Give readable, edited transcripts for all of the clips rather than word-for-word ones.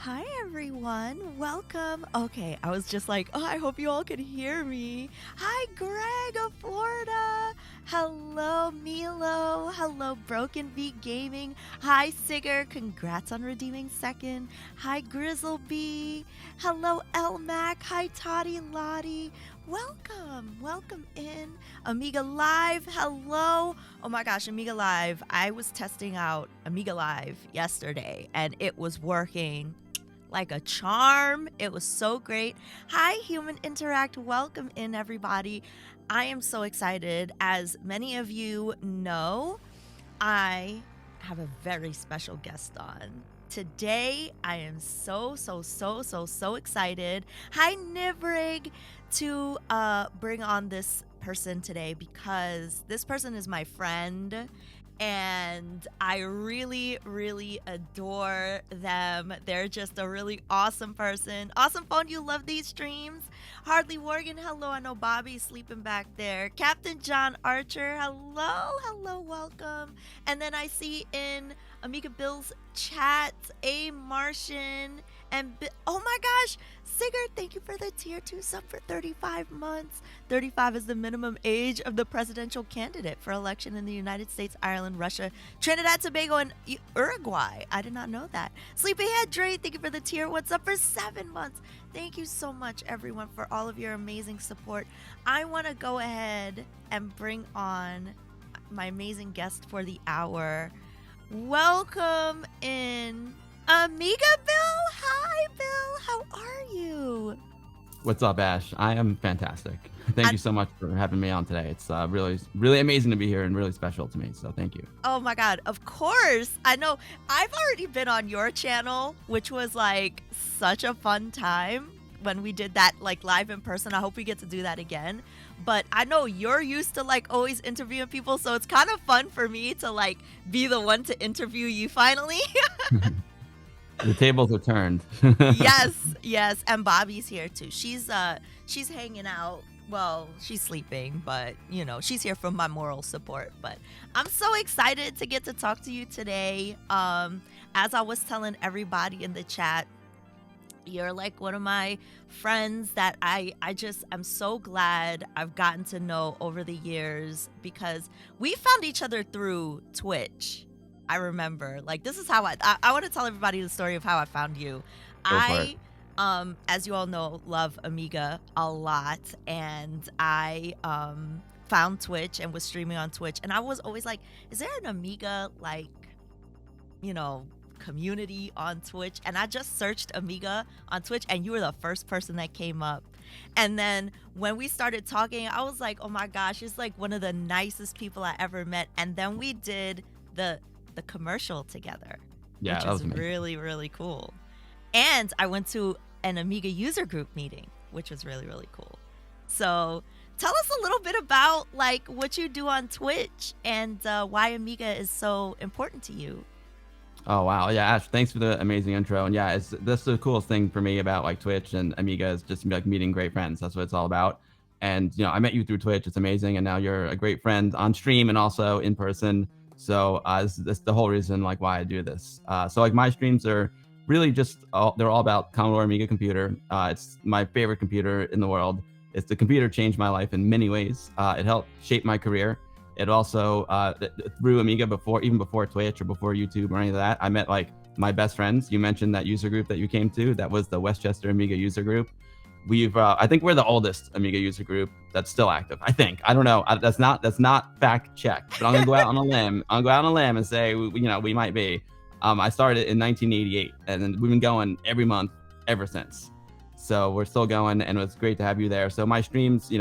Hi, everyone. Welcome. Okay, I was just like, oh, I hope you all can hear me. Hi, Greg of Florida. Hello, Milo. Hello, Broken V Gaming. Hi, Sigger. Congrats on redeeming second. Hi, Grizzleby. Hello, Elmac. Hi, Toddy Lottie. Welcome. Welcome in. Amiga Live. Hello. Oh my gosh, Amiga Live. I was testing out Amiga Live yesterday and it was working like a charm. It was so great. Hi, Human Interact. Welcome in, everybody. I am so excited. As many of you know, I have a very special guest on. Today, I am so excited. Hi, Nibrig, to bring on this person today because this person is my friend and I really adore them. They're just a really awesome person. Awesome phone, you love these streams. Hardly Morgan, hello. I know Bobby's sleeping back there. Captain John Archer, hello, welcome. And then I see in AmigaBill's chat, a Martian, and oh my gosh, Sigurd, thank you for the tier 2 sub for 35 months. 35 is the minimum age of the presidential candidate for election in the United States, Ireland, Russia, Trinidad, Tobago, and Uruguay. I did not know that. Sleepyhead Dre, thank you for the tier 1 sub for 7 months. Thank you so much, everyone, for all of your amazing support. I want to go ahead and bring on my amazing guest for the hour. Welcome in AmigaBill. Hi, Bill. How are you? What's up, Ash? I am fantastic. Thank you so much for having me on today. It's really amazing to be here and really special to me. So thank you. Oh my God, of course. I know I've already been on your channel, which was like such a fun time when we did that like live in person. I hope we get to do that again. But I know you're used to like always interviewing people, so it's kind of fun for me to like be the one to interview you finally. The tables are turned. Yes, and Bobby's here too. She's hanging out. Well, she's sleeping, but you know, she's here for my moral support. But I'm so excited to get to talk to you today. As I was telling everybody in the chat, you're like one of my friends that I just am so glad I've gotten to know over the years because we found each other through Twitch. I remember, like, this is how I want to tell everybody the story of how I found you. I, as you all know, love Amiga a lot, and I found Twitch and was streaming on Twitch, and I was always like, is there an Amiga, like, you know, community on Twitch? And I just searched Amiga on Twitch, and you were the first person that came up. And then when we started talking, I was like, oh my gosh, it's like one of the nicest people I ever met. And then we did the commercial together, Yeah, which that was is amazing. really cool. And I went to an Amiga user group meeting, which was really cool. So tell us a little bit about like what you do on Twitch and why Amiga is so important to you. Oh wow, yeah, Ash, thanks for the amazing intro. And yeah, that's the coolest thing for me about like Twitch and Amiga is just like meeting great friends. That's what it's all about. And you know, I met you through Twitch. It's amazing, and now you're a great friend on stream and also in person. So that's the whole reason like why I do this. So like my streams are really just they're all about Commodore Amiga computer. It's my favorite computer in the world. It's the computer changed my life in many ways. It helped shape my career. It also through Amiga even before Twitch or before YouTube or any of that, I met like my best friends. You mentioned that user group that you came to. That was the Westchester Amiga user group. I think we're the oldest Amiga user group that's still active. I think. I don't know. That's not fact checked. But I'm gonna go out on a limb. I'll go out on a limb and say we might be. I started in 1988, and then we've been going every month ever since. So we're still going, and it's great to have you there. So my streams,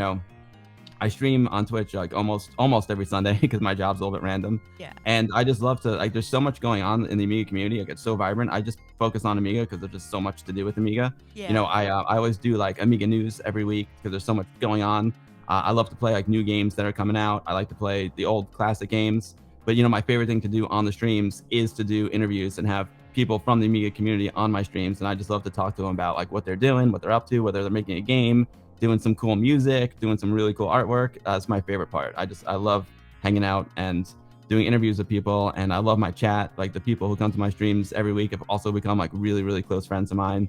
I stream on Twitch like almost every Sunday because my job's a little bit random. Yeah. And I just love to like. There's so much going on in the Amiga community. Like it's so vibrant. I just focus on Amiga because there's just so much to do with Amiga. Yeah. I always do like Amiga news every week because there's so much going on. I love to play like new games that are coming out. I like to play the old classic games. But my favorite thing to do on the streams is to do interviews and have people from the Amiga community on my streams. And I just love to talk to them about like what they're doing, what they're up to, whether they're making a game, doing some cool music, doing some really cool artwork. It's my favorite part. I love hanging out and doing interviews with people, and I love my chat. Like the people who come to my streams every week have also become like really, really close friends of mine,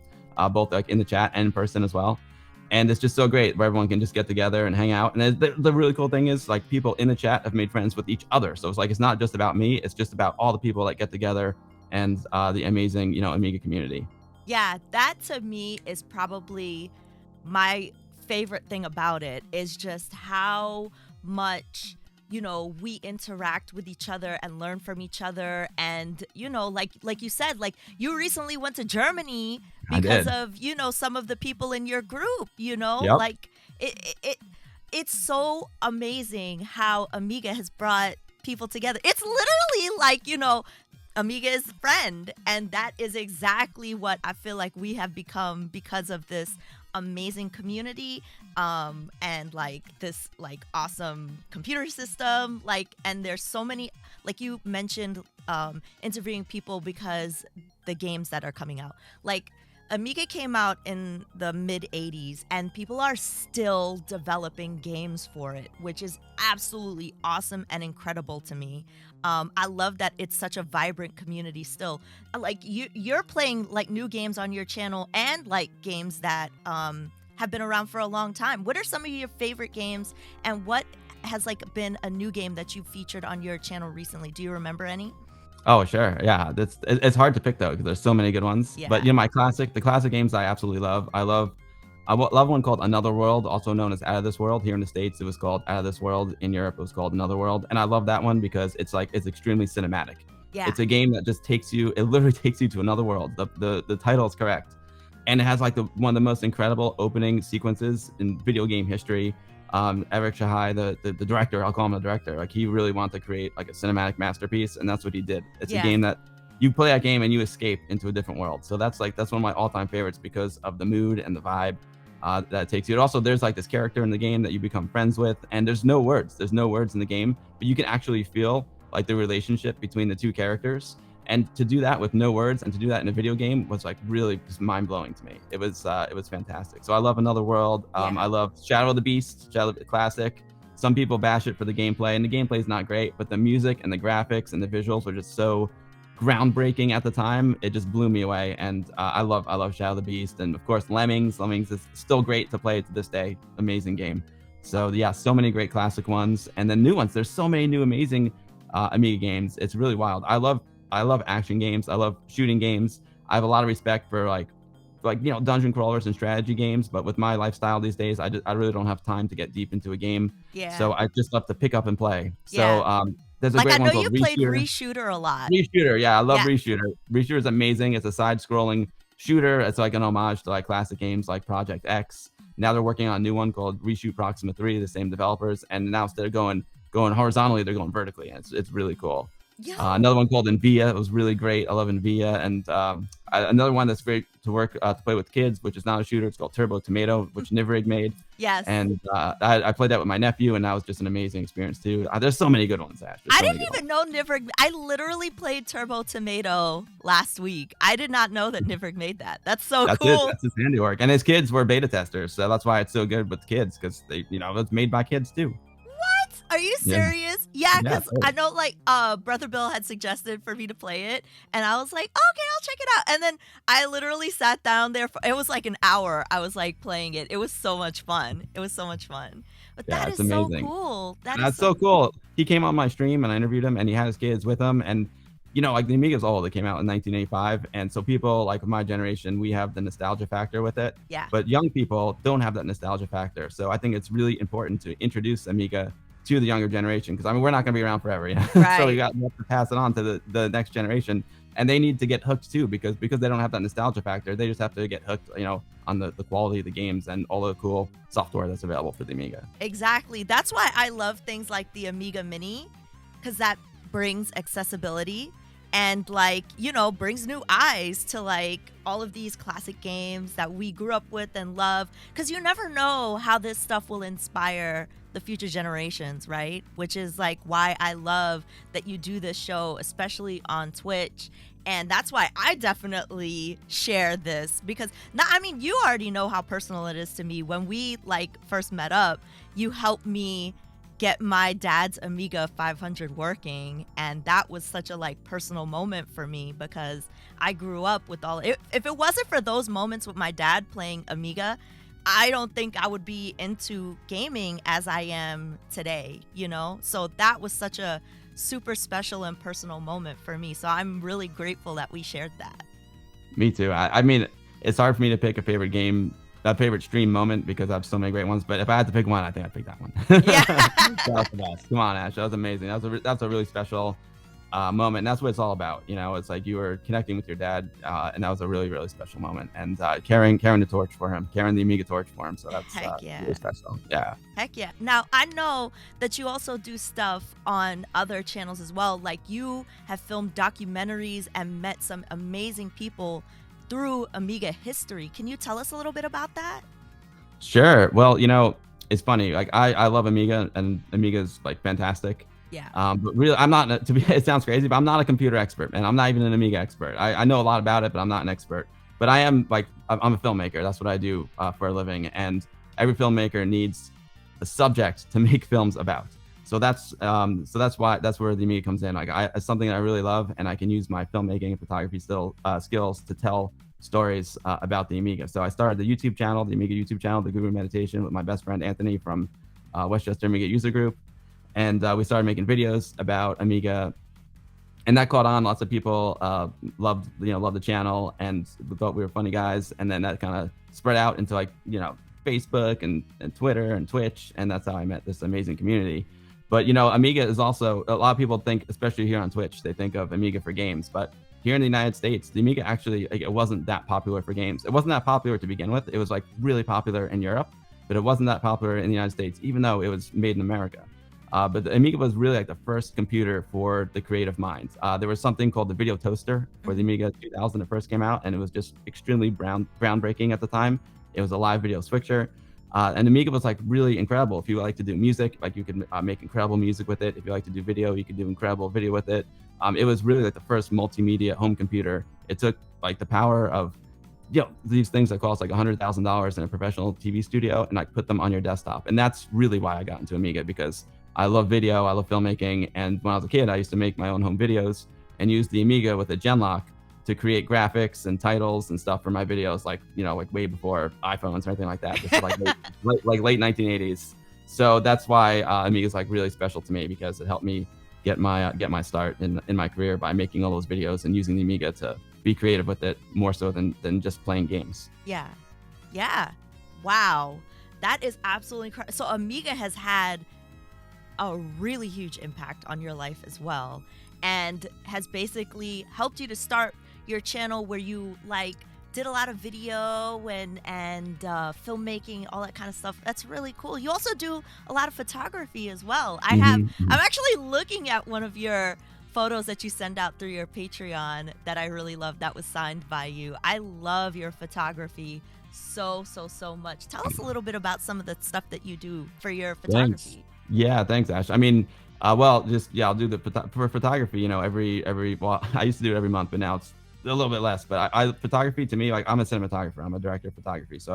both like in the chat and in person as well. And it's just so great where everyone can just get together and hang out. And the really cool thing is like people in the chat have made friends with each other. So it's like, it's not just about me. It's just about all the people that get together and the amazing, Amiga community. Yeah, that to me is probably my favorite thing about it, is just how much we interact with each other and learn from each other. And like you said, like you recently went to Germany I because did. of some of the people in your group. Yep. Like it's so amazing how Amiga has brought people together. It's literally like Amiga's friend, and that is exactly what I feel like we have become because of this amazing community, and like this like awesome computer system, like, and there's so many, like you mentioned, interviewing people because the games that are coming out, like Amiga came out in the mid 80s and people are still developing games for it, which is absolutely awesome and incredible to me. I love that it's such a vibrant community still. Like you're playing like new games on your channel and like games that have been around for a long time. What are some of your favorite games, and what has like been a new game that you featured on your channel recently? Do you remember any? Oh, sure. Yeah, it's hard to pick though because there's so many good ones. But Yeah. the classic games I absolutely love. I love one called Another World, also known as Out of This World. Here in the States, it was called Out of This World. In Europe, it was called Another World. And I love that one because it's extremely cinematic. Yeah. It's a game that just it literally takes you to another world. The title is correct. And it has like one of the most incredible opening sequences in video game history. Eric Shahai, the director, I'll call him the director. Like he really wanted to create like a cinematic masterpiece, and that's what he did. It's a game that you play that game and you escape into a different world. So that's one of my all-time favorites because of the mood and the vibe that it takes you. And also, there's like this character in the game that you become friends with, and there's no words. There's no words in the game, but you can actually feel like the relationship between the two characters. And to do that with no words and to do that in a video game was like really just mind-blowing to me. It was fantastic. So I love Another World. I love Shadow of the Beast, classic. Some people bash it for the gameplay, and the gameplay is not great, but the music and the graphics and the visuals were just so groundbreaking at the time. It just blew me away, and I love Shadow of the Beast, and of course Lemmings. Lemmings is still great to play to this day. Amazing game. So yeah, so many great classic ones, and then new ones. There's so many new amazing Amiga games. It's really wild. I love action games. I love shooting games. I have a lot of respect for like dungeon crawlers and strategy games, but with my lifestyle these days, I really don't have time to get deep into a game. Yeah. So I just love to pick up and play. Yeah. So there's a like great I know one called you played Reshooter. Reshooter a lot. Reshooter, yeah, I love Reshooter. Reshooter is amazing. It's a side-scrolling shooter. It's like an homage to like classic games like Project X. Now they're working on a new one called Reshoot Proxima 3, the same developers, and now instead of going horizontally, they're going vertically. And it's really cool. Another one called Envia. It was really great. I love Envia. And another one that's great to play with kids, which is not a shooter. It's called Turbo Tomato, which Nivrig made. Yes. And I played that with my nephew, and that was just an amazing experience too. There's so many good ones, Ash. I didn't even know Nivrig. I literally played Turbo Tomato last week. I did not know that Nivrig made that. That's so cool. That's his handiwork. And his kids were beta testers, so that's why it's so good with kids, because it's made by kids too. Are you serious? Yeah, because I know like Brother Bill had suggested for me to play it, and I was like, okay, I'll check it out. And then I literally sat down there it was like an hour. I was like playing it. It was so much fun. But that is amazing. So cool. That's so cool. He came on my stream and I interviewed him, and he had his kids with him, and like the Amiga's old. It came out in 1985, and so people like my generation, we have the nostalgia factor with it. Yeah. But young people don't have that nostalgia factor. So I think it's really important to introduce Amiga to the younger generation, because we're not going to be around forever. Right. So we have to pass it on to the next generation, and they need to get hooked too, because they don't have that nostalgia factor. They just have to get hooked on the quality of the games and all the cool software that's available for the Amiga. Exactly. That's why I love things like the Amiga Mini, because that brings accessibility and brings new eyes to like all of these classic games that we grew up with and love, because you never know how this stuff will inspire the future generations, right? Which is like why I love that you do this show, especially on Twitch. And that's why I definitely share this, because you already know how personal it is to me. When we like first met up, you helped me get my dad's Amiga 500 working, and that was such a like personal moment for me because I grew up with all if it wasn't for those moments with my dad playing Amiga, I don't think I would be into gaming as I am today, you know? So that was such a super special and personal moment for me. So I'm really grateful that we shared that. Me too. I mean, it's hard for me to pick a favorite game, a favorite stream moment because I have so many great ones. But if I had to pick one, I think I'd pick that one. Yeah. That was the best. Come on, Ash. That was amazing. That's a really special moment. And that's what it's all about. You know, it's like you were connecting with your dad, and that was a really, really special moment. And carrying the torch for him, carrying the Amiga torch for him. So that's Heck yeah. really special. Yeah. Heck yeah. Now, I know that you also do stuff on other channels as well. Like you have filmed documentaries and met some amazing people through Amiga history. Can you tell us a little bit about that? Sure. Well, you know, it's funny. Like I love Amiga, and Amiga's like fantastic. Yeah. But really, I'm not, to be, it sounds crazy, but I'm not a computer expert, and I'm not even an Amiga expert. I know a lot about it, but I'm not an expert. But I am like, I'm a filmmaker. That's what I do for a living. And every filmmaker needs a subject to make films about. So that's why, that's where the Amiga comes in. Like it's something I really love, and I can use my filmmaking and photography skills to tell stories about the Amiga. So I started the YouTube channel, the Amiga YouTube channel, the Guru Meditation, with my best friend Anthony from Westchester Amiga User Group. And we started making videos about Amiga, and that caught on. Lots of people loved the channel and thought we were funny guys. And then that kind of spread out into like, you know, Facebook and Twitter and Twitch, and that's how I met this amazing community. But you know, Amiga is also, a lot of people think, especially here on Twitch, they think of Amiga for games. But here in the United States, the Amiga actually, like, it wasn't that popular for games. It wasn't that popular to begin with. It was like really popular in Europe, but it wasn't that popular in the United States, even though it was made in America. But the Amiga was really like the first computer for the creative minds. There was something called the video toaster for the Amiga 2000 it first came out, and it was just extremely groundbreaking at the time. It was a live video switcher. And Amiga was like really incredible. If you like to do music, like you could make incredible music with it. If you like to do video, you could do incredible video with it. It was really like the first multimedia home computer. It took like the power of, you know, these things that cost like $100,000 in a professional TV studio, and like put them on your desktop. And that's really why I got into Amiga, because I love video, I love filmmaking. And when I was a kid, I used to make my own home videos and use the Amiga with a Genlock to create graphics and titles and stuff for my videos, like, you know, like way before iPhones or anything like that. This is like late 1980s. So that's why Amiga is like really special to me, because it helped me get my start in my career by making all those videos and using the Amiga to be creative with it, more so than just playing games. Yeah. Yeah. Wow. That is absolutely incredible. So Amiga has had a really huge impact on your life as well, and has basically helped you to start your channel where you like did a lot of video and filmmaking, all that kind of stuff. That's really cool. You also do a lot of photography as well. I'm actually looking at one of your photos that you send out through your Patreon that I really love, that was signed by you. I love your photography so much. Tell us a little bit about some of the stuff that you do for your photography. Thanks. Yeah, thanks, Ash. I mean, well, just, yeah, I'll do for photography, you know, well, I used to do it every month, but now it's a little bit less. But photography to me, like, I'm a cinematographer. I'm a director of photography. So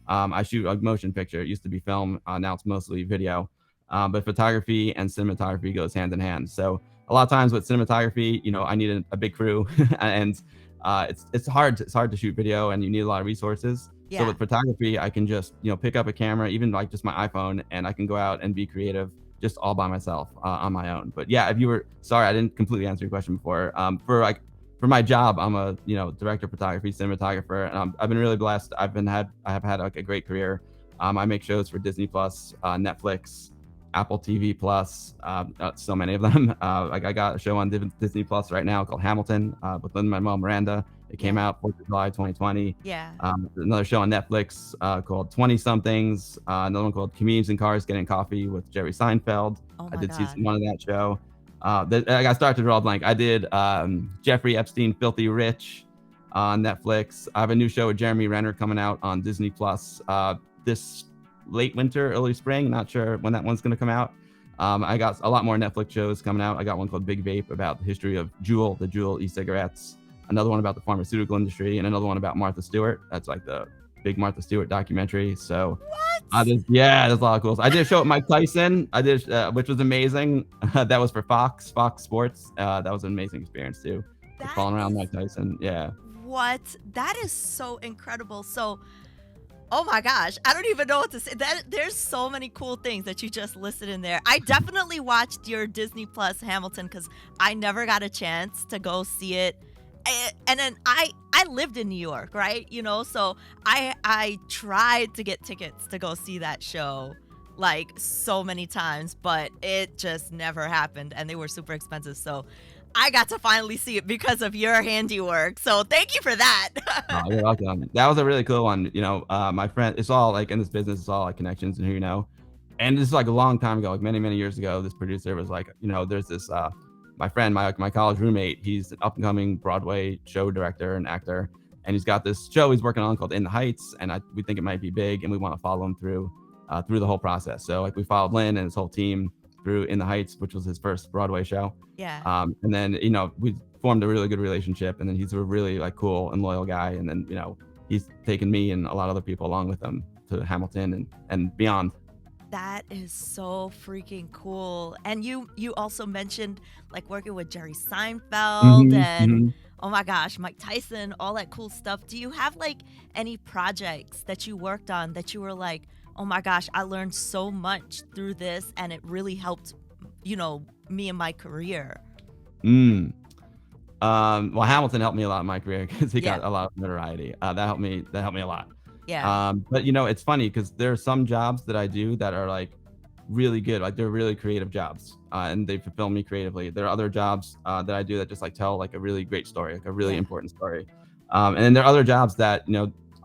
I shoot a motion picture. It used to be film. Now it's mostly video. But photography and cinematography goes hand in hand. So a lot of times with cinematography, you know, I need a big crew, and it's hard to shoot video, and you need a lot of resources. Yeah. So with photography, I can just, you know, pick up a camera, even like just my iPhone, and I can go out and be creative just all by myself on my own. But yeah, sorry, I didn't completely answer your question before. For my job, I'm a, you know, director of photography, cinematographer, and I've been really blessed. I have had like a great career. I make shows for Disney Plus, Netflix, Apple TV Plus, so many of them. Like I got a show on Disney Plus right now called Hamilton with Lin-Manuel Miranda. It came out 4th of July 2020. Yeah. Another show on Netflix called 20 Somethings. Another one called Comedians in Cars Getting Coffee with Jerry Seinfeld. Oh I my did God. season 1 of that show. I got started to draw a blank. I did Jeffrey Epstein, Filthy Rich on Netflix. I have a new show with Jeremy Renner coming out on Disney Plus this late winter, early spring. Not sure when that one's going to come out. I got a lot more Netflix shows coming out. I got one called Big Vape about the history of the Juul e-cigarettes. Another one about the pharmaceutical industry, and another one about Martha Stewart. That's like the big Martha Stewart documentary. So What? yeah, there's a lot of cool. I did a show with Mike Tyson. I did, which was amazing. That was for Fox Sports. That was an amazing experience too. Like That following around is Mike Tyson. Yeah. what? That is so incredible. So, oh my gosh, I don't even know what to say. That there's so many cool things that you just listed in there. I definitely watched your Disney Plus Hamilton because I never got a chance to go see it. And then I lived in New York, right? So I tried to get tickets to go see that show like so many times, but it just never happened, and they were super expensive. So I got to finally see it because of your handiwork. So thank you for that. Oh, you're welcome. That was a really cool one. My friend, it's all like in this business, it's all like connections and who you know. And this is like a long time ago, like many, many years ago, this producer was like, there's this, my friend, my college roommate, he's an up and coming Broadway show director and actor. And he's got this show he's working on called In the Heights. And we think it might be big and we want to follow him through the whole process. So like we followed Lynn and his whole team through In the Heights, which was his first Broadway show. Yeah. And then, we formed a really good relationship, and then he's a really like cool and loyal guy. And then, he's taken me and a lot of other people along with him to Hamilton and beyond. That is so freaking cool. And you also mentioned like working with Jerry Seinfeld and oh my gosh, Mike Tyson, all that cool stuff. Do you have like any projects that you worked on that you were like, oh my gosh, I learned so much through this and it really helped, me in my career? Well, Hamilton helped me a lot in my career because he Yeah. got a lot of notoriety. That helped me a lot. Yeah. But it's funny because there are some jobs that I do that are like really good, like they're really creative jobs, and they fulfill me creatively. There are other jobs that I do that just like tell like a really great story, like a really Yeah. important story. And then there are other jobs that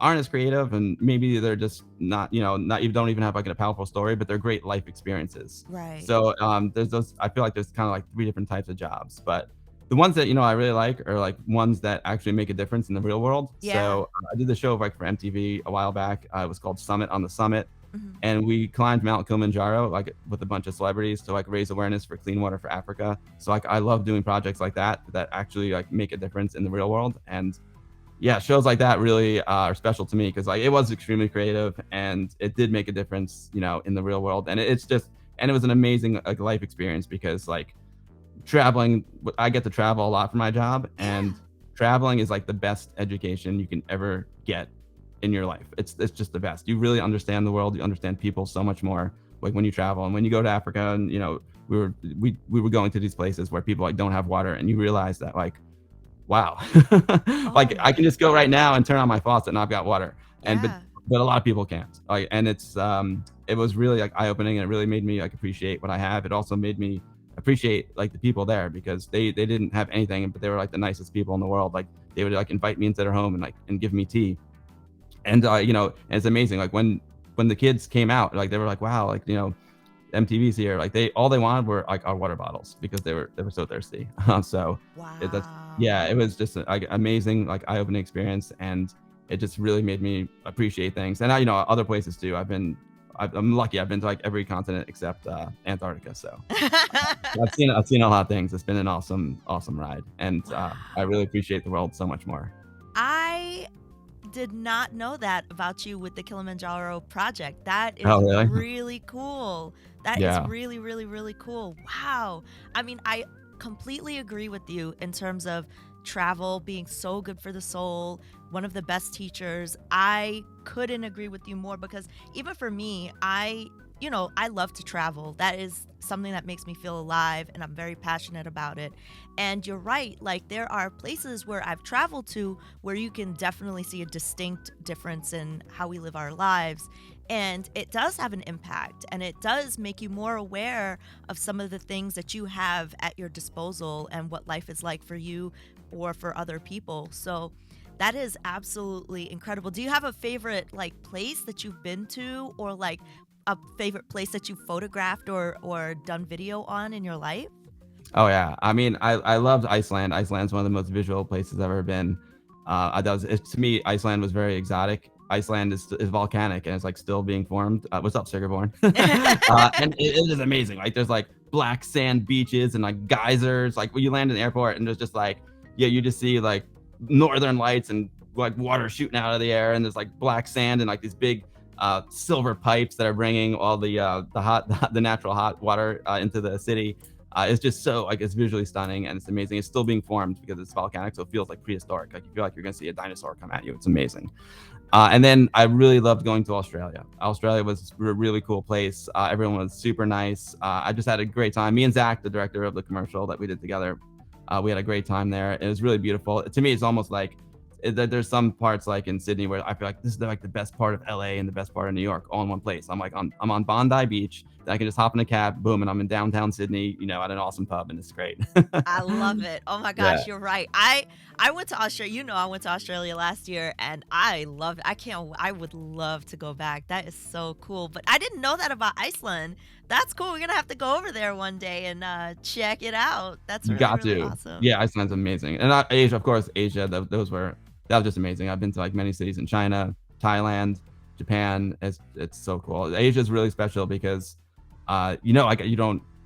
aren't as creative, and maybe they're just not not you don't even have like a powerful story, but they're great life experiences. Right. So there's those. I feel like there's kind of like three different types of jobs, but the ones that I really like are like ones that actually make a difference in the real world. Yeah. So I did the show like for MTV a while back. It was called Summit on the Summit, Mhm. and we climbed Mount Kilimanjaro like with a bunch of celebrities to like raise awareness for clean water for Africa. So like I love doing projects like that actually like make a difference in the real world. And yeah, shows like that really are special to me because like it was extremely creative and it did make a difference, in the real world. And it was an amazing like life experience because like traveling, I get to travel a lot for my job, and traveling is like the best education you can ever get in your life. It's just the best. You really understand the world. You understand people so much more like when you travel. And when you go to Africa and we were going to these places where people like don't have water, and you realize that like, wow, like I can just go right now and turn on my faucet and I've got water. And Yeah. but a lot of people can't. Like, and it was really like eye-opening, and it really made me like appreciate what I have. It also made me appreciate like the people there because they didn't have anything, but they were like the nicest people in the world. Like they would like invite me into their home and give me tea. And and it's amazing. Like when the kids came out, like they were like, wow, like MTV's here. Like all they wanted were like our water bottles because they were so thirsty. So that's Wow. yeah, it was just like amazing, like eye-opening experience, and it just really made me appreciate things. And I, other places too. I'm lucky. I've been to like every continent except Antarctica. So I've seen a lot of things. It's been an awesome ride, and I really appreciate the world so much more. I did not know that about you with the Kilimanjaro project. That is Oh, really? really cool. That is Yeah. really, really, really cool. Wow. I mean, I completely agree with you in terms of travel being so good for the soul, one of the best teachers. I couldn't agree with you more because even for me, I love to travel. That is something that makes me feel alive, and I'm very passionate about it. And you're right, like there are places where I've traveled to where you can definitely see a distinct difference in how we live our lives. And it does have an impact, and it does make you more aware of some of the things that you have at your disposal and what life is like for you or for other people. So that is absolutely incredible. Do you have a favorite like place that you've been to, or like a favorite place that you photographed or done video on in your life? Oh yeah. I mean, I loved Iceland. Iceland's one of the most visual places I've ever been. To me, Iceland was very exotic. Iceland is volcanic and it's like still being formed. What's up, Sigurborn? And it is amazing. Like there's like black sand beaches and like geysers. Like when you land in the airport and there's just like, yeah, you just see like northern lights and like water shooting out of the air, and there's like black sand and like these big silver pipes that are bringing all the hot the natural hot water into the city. It's just so like it's visually stunning and it's amazing. It's still being formed because it's volcanic, so it feels like prehistoric. Like you feel like you're gonna see a dinosaur come at you. It's amazing. And then I really loved going to Australia. Australia was a really cool place. Everyone was super nice. I just had a great time. Me and Zach, the director of the commercial that we did together, we had a great time there. It was really beautiful. To me, it's almost like there's some parts like in Sydney where I feel like this is like the best part of LA and the best part of New York all in one place. I'm on Bondi Beach. Then I can just hop in a cab, boom, and I'm in downtown Sydney, at an awesome pub, and it's great. I love it. Oh my Yeah. gosh, you're right. I went to Australia. I went to Australia last year and I loved it. I would love to go back. That is so cool. But I didn't know that about Iceland. That's cool. We're gonna have to go over there one day and check it out. That's You really, got really to. awesome. Yeah, Iceland's amazing. And Asia, of course, Asia, that was just amazing. I've been to like many cities in China, Thailand, Japan. It's so cool. Asia is really special because like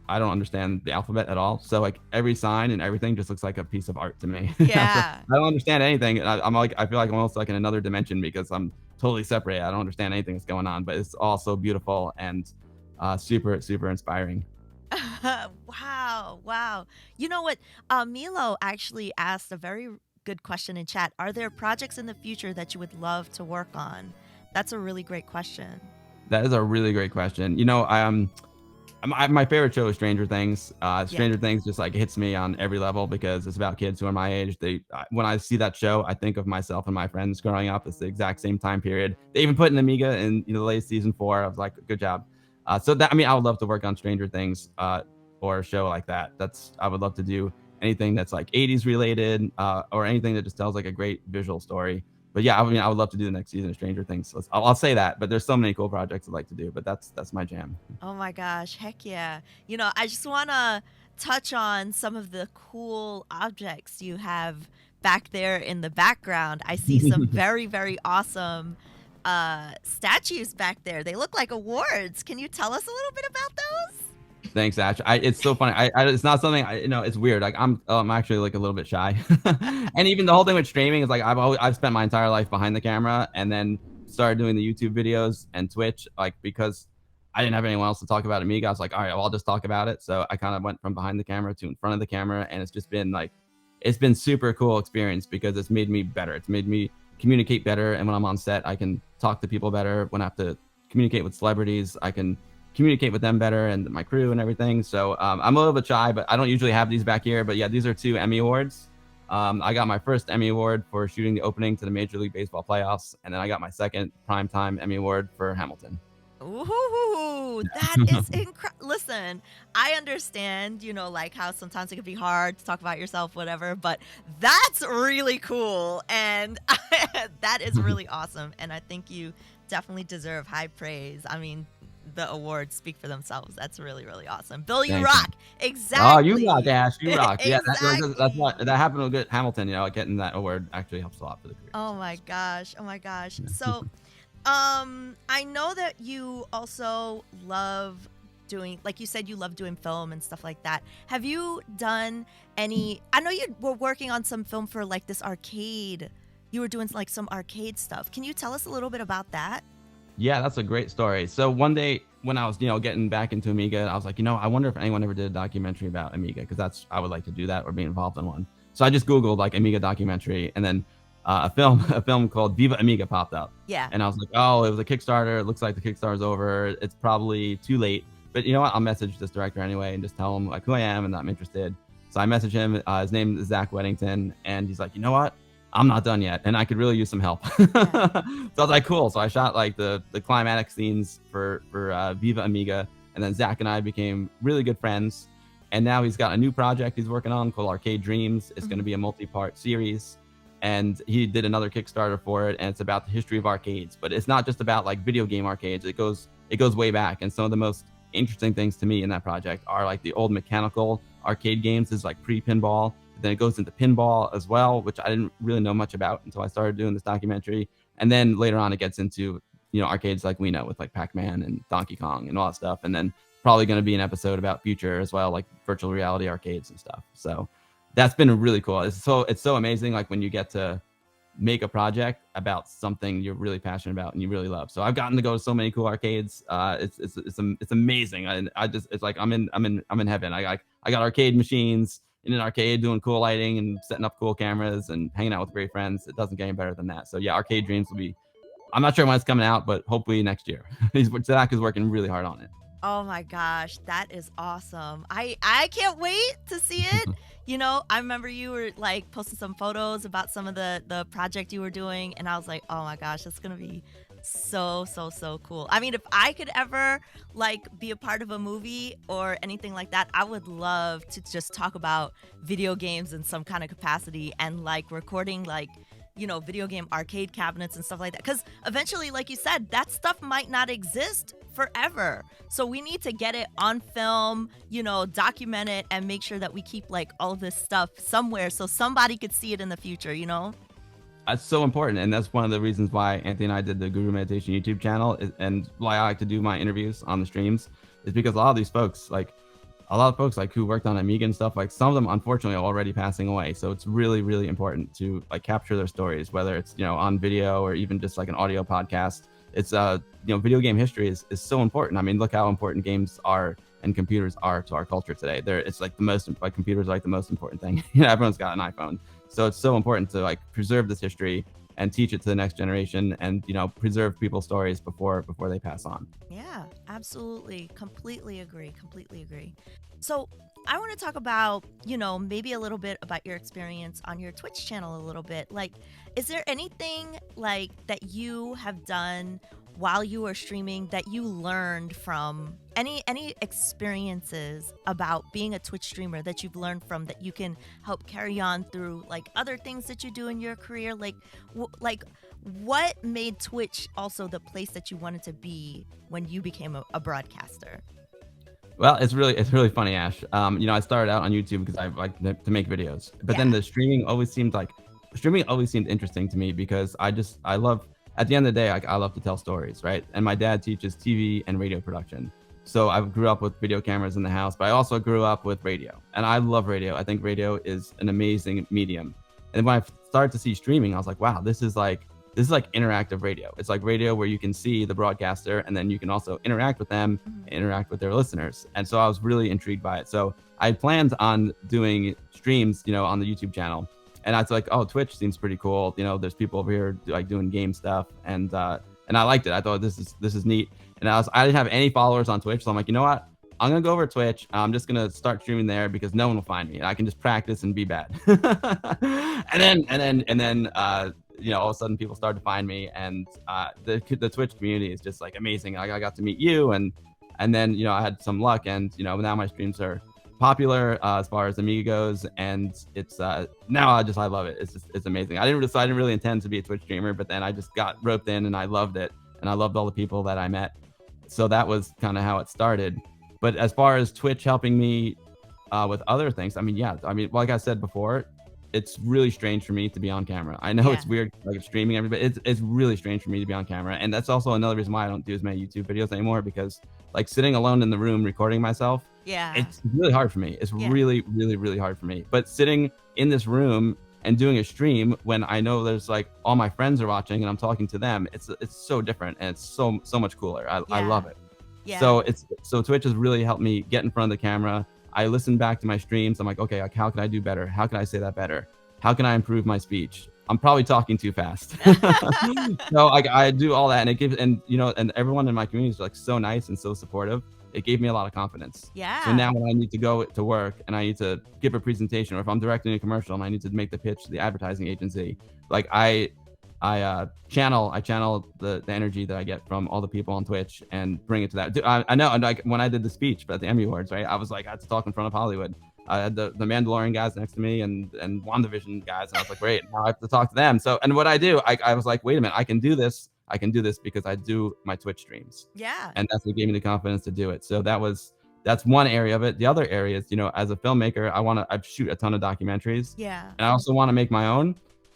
I don't understand the alphabet at all. So like every sign and everything just looks like a piece of art to me. So Yeah. I don't understand anything. I'm like I feel like I'm almost like in another dimension because I'm totally separated. I don't understand anything that's going on, but it's all so beautiful and super, super inspiring. Wow, wow. You know what? Milo actually asked a very good question in chat. Are there projects in the future that you would love to work on? That's a really great question. That is a really great question. My favorite show is Stranger Things. Yeah. Stranger Things just like hits me on every level because it's about kids who are my age. When I see that show, I think of myself and my friends growing up. It's the exact same time period. They even put an Amiga in the latest season 4. I was like, good job. I would love to work on Stranger Things or a show like that. I would love to do anything that's like 80s related or anything that just tells like a great visual story. But yeah, I would love to do the next season of Stranger Things. So I'll say that. But there's so many cool projects I'd like to do. But that's my jam. Oh my gosh, heck yeah. I just want to touch on some of the cool objects you have back there in the background. I see some very, very awesome statues back there. They look like awards. Can you tell us a little bit about those? Thanks, Ash. It's so funny. It's not something it's weird. Like I'm actually like a little bit shy, and even the whole thing with streaming is like I've spent my entire life behind the camera, and then started doing the YouTube videos and Twitch, like because I didn't have anyone else to talk about Amiga. I was like, all right, well, I'll just talk about it. So I kind of went from behind the camera to in front of the camera, and it's been super cool experience because it's made me better. It's made me communicate better, and when I'm on set, I can talk to people better. When I have to communicate with celebrities, I can communicate with them better and my crew and everything. So I'm a little bit shy, but I don't usually have these back here. But yeah, these are 2 Emmy Awards. I got my first Emmy Award for shooting the opening to the Major League Baseball playoffs, and then I got my second Primetime Emmy Award for Hamilton. Ooh, that is incredible. Listen, I understand, like how sometimes it can be hard to talk about yourself, whatever, but that's really cool. And that is really awesome. And I think you definitely deserve high praise. I mean, the awards speak for themselves. That's really, really awesome. Bill, you Thank you. rock. Oh, you rock, Exactly. Ash. You rock. Yeah, that's Exactly. what that happened with Hamilton. Getting that award actually helps a lot for the career. Oh So, my gosh. Oh my gosh. yeah. So, I know that you also love doing, like you said, you love doing film and stuff like that. Have you done I know you were working on some film for like this arcade. You were doing like some arcade stuff. Can you tell us a little bit about that? Yeah, that's a great story. So one day when I was, getting back into Amiga, I was like, I wonder if anyone ever did a documentary about Amiga because I would like to do that or be involved in one. So I just Googled like Amiga documentary, and then a film called Viva Amiga popped up, Yeah. and I was like, oh, it was a Kickstarter. It looks like the Kickstarter's over. It's probably too late. But you know what? I'll message this director anyway and just tell him like who I am and that I'm interested. So I message him. His name is Zach Weddington, and he's like, you know what? I'm not done yet, and I could really use some help. So I was like, cool. So I shot like the climatic scenes for Viva Amiga, and then Zach and I became really good friends. And now he's got a new project he's working on called Arcade Dreams. It's going to be a multi-part series, and he did another Kickstarter for it, and it's about the history of arcades. But it's not just about like video game arcades. It goes way back, and some of the most interesting things to me in that project are like the old mechanical arcade games, is like pre-pinball. Then it goes into pinball as well, which I didn't really know much about until I started doing this documentary. And then later on, it gets into arcades like we know with like Pac-Man and Donkey Kong and all that stuff. And then probably going to be an episode about future as well, like virtual reality arcades and stuff. So that's been really cool. It's so amazing. Like when you get to make a project about something you're really passionate about and you really love. So I've gotten to go to so many cool arcades. It's amazing. I just, it's like I'm in heaven. I got arcade machines in an arcade doing cool lighting and setting up cool cameras and hanging out with great friends. It doesn't get any better than that. So yeah, Arcade Dreams will be. I'm not sure when it's coming out, but hopefully next year. Zach is working really hard on it. Oh my gosh, that is awesome. I can't wait to see it. You know, I remember you were like posting some photos about some of the project you were doing, and I was like, "Oh my gosh, that's going to be so cool." I mean, if I could ever like be a part of a movie or anything like that, I would love to just talk about video games in some kind of capacity and like recording like video game arcade cabinets and stuff like that. Because eventually, like you said, that stuff might not exist forever. So we need to get it on film, document it and make sure that we keep like all this stuff somewhere so somebody could see it in the future. That's so important, and that's one of the reasons why Anthony and I did the Guru Meditation YouTube channel, and why I like to do my interviews on the streams, is because a lot of these folks, like a lot of folks like who worked on Amiga and stuff, like some of them unfortunately are already passing away. So it's really, really important to like capture their stories, whether it's on video or even just like an audio podcast. It's video game history is so important. I mean, look how important games are and computers are to our culture today. It's like the most, like computers are like the most important thing. Everyone's got an iPhone. So it's so important to like preserve this history and teach it to the next generation, and preserve people's stories before they pass on. Yeah, absolutely. Completely agree. So I want to talk about, maybe a little bit about your experience on your Twitch channel a little bit. Like, is there anything like that you have done while you were streaming that you learned from any experiences about being a Twitch streamer that you've learned from that you can help carry on through like other things that you do in your career? Like, what made Twitch also the place that you wanted to be when you became a broadcaster? Well, it's really funny, Ash. I started out on YouTube because I like to make videos, but then Yeah. the streaming always seemed interesting to me because I love, at the end of the day, I love to tell stories, right? And my dad teaches TV and radio production. So I grew up with video cameras in the house, but I also grew up with radio, and I love radio. I think radio is an amazing medium. And when I started to see streaming, I was like, wow, this is like interactive radio. It's like radio where you can see the broadcaster and then you can also interact with them, interact with their listeners. And so I was really intrigued by it. So I planned on doing streams, on the YouTube channel. And I was like, oh, Twitch seems pretty cool. There's people over here like doing game stuff, and I liked it. I thought this is neat. And I didn't have any followers on Twitch, so I'm like, you know what? I'm gonna go over to Twitch. I'm just gonna start streaming there because no one will find me. I can just practice and be bad. and then all of a sudden people started to find me, and the Twitch community is just like amazing. I got to meet you, and then I had some luck, and now my streams are popular as far as Amiga goes, and it's now I love it. It's amazing. I didn't really intend to be a Twitch streamer, but then I just got roped in and I loved it, and I loved all the people that I met. So that was kind of how it started. But as far as Twitch helping me with other things, like I said before, it's really strange for me to be on camera. I know it's weird, like streaming everybody. It's really strange for me to be on camera, and that's also another reason why I don't do as many YouTube videos anymore, because like sitting alone in the room recording myself, it's really hard for me. It's really hard for me. But sitting in this room and doing a stream when I know there's like all my friends are watching and I'm talking to them, it's so different, and it's so much cooler. I love it. Yeah. So Twitch has really helped me get in front of the camera. I listen back to my streams. I'm like, okay, like, how can I do better? How can I say that better? How can I improve my speech? I'm probably talking too fast. So I do all that, and it gives, and everyone in my community is like so nice and so supportive. It gave me a lot of confidence. Yeah. So now when I need to go to work and I need to give a presentation, or if I'm directing a commercial and I need to make the pitch to the advertising agency, like I channel the energy that I get from all the people on Twitch and bring it to that. I know, and like when I did the speech at the Emmy Awards, right? I was like, I had to talk in front of Hollywood. I had the Mandalorian guys next to me and WandaVision guys, and I was like, great, now I have to talk to them. So, and what I do, I was like, wait a minute, I can do this because I do my Twitch streams. Yeah. And that's what gave me the confidence to do it. So that's one area of it. The other area is, as a filmmaker, I shoot a ton of documentaries. Yeah. And I also want to make my own.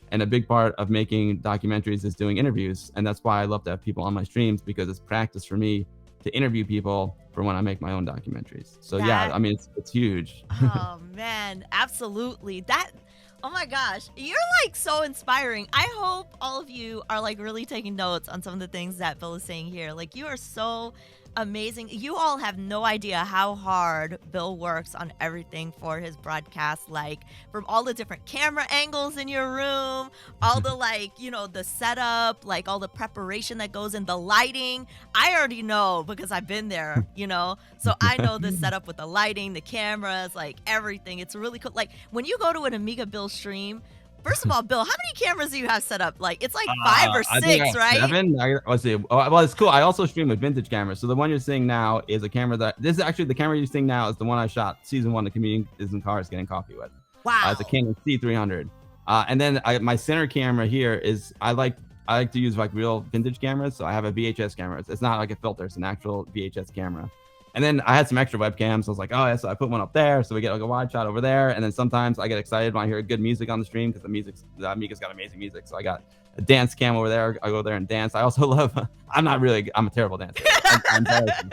And a big part of making documentaries is doing interviews. And that's why I love to have people on my streams, because it's practice for me to interview people for when I make my own documentaries. So yeah, I mean, it's huge. Oh man, absolutely. Oh my gosh, you're like so inspiring. I hope all of you are like really taking notes on some of the things that Bill is saying here. Like, you are so amazing. You all have no idea how hard Bill works on everything for his broadcast, like from all the different camera angles in your room, all the like, the setup, like all the preparation that goes in, the lighting. I already know because I've been there. So I know the setup with the lighting, the cameras, like everything. It's really cool. Like when you go to an AmigaBill stream, first of all, Bill, how many cameras do you have set up? Like it's like five or I think I six, have right? 7. Let's see. Oh, well, it's cool. I also stream with vintage cameras. So the one you're seeing now is a camera this is actually the camera you're seeing now is the one I shot season 1 of Comedian is in Cars Getting Coffee with. It's a Wow. Canon C300. And then my center camera here is I like to use like real vintage cameras. So I have a VHS camera. It's not like a filter. It's an actual VHS camera. And then I had some extra webcams. So I was like, oh, yeah, so I put one up there. So we get like a wide shot over there. And then sometimes I get excited when I hear good music on the stream because the Amiga's got amazing music. So I got a dance cam over there. I go there and dance. I also love, I'm a terrible dancer. I'm embarrassing.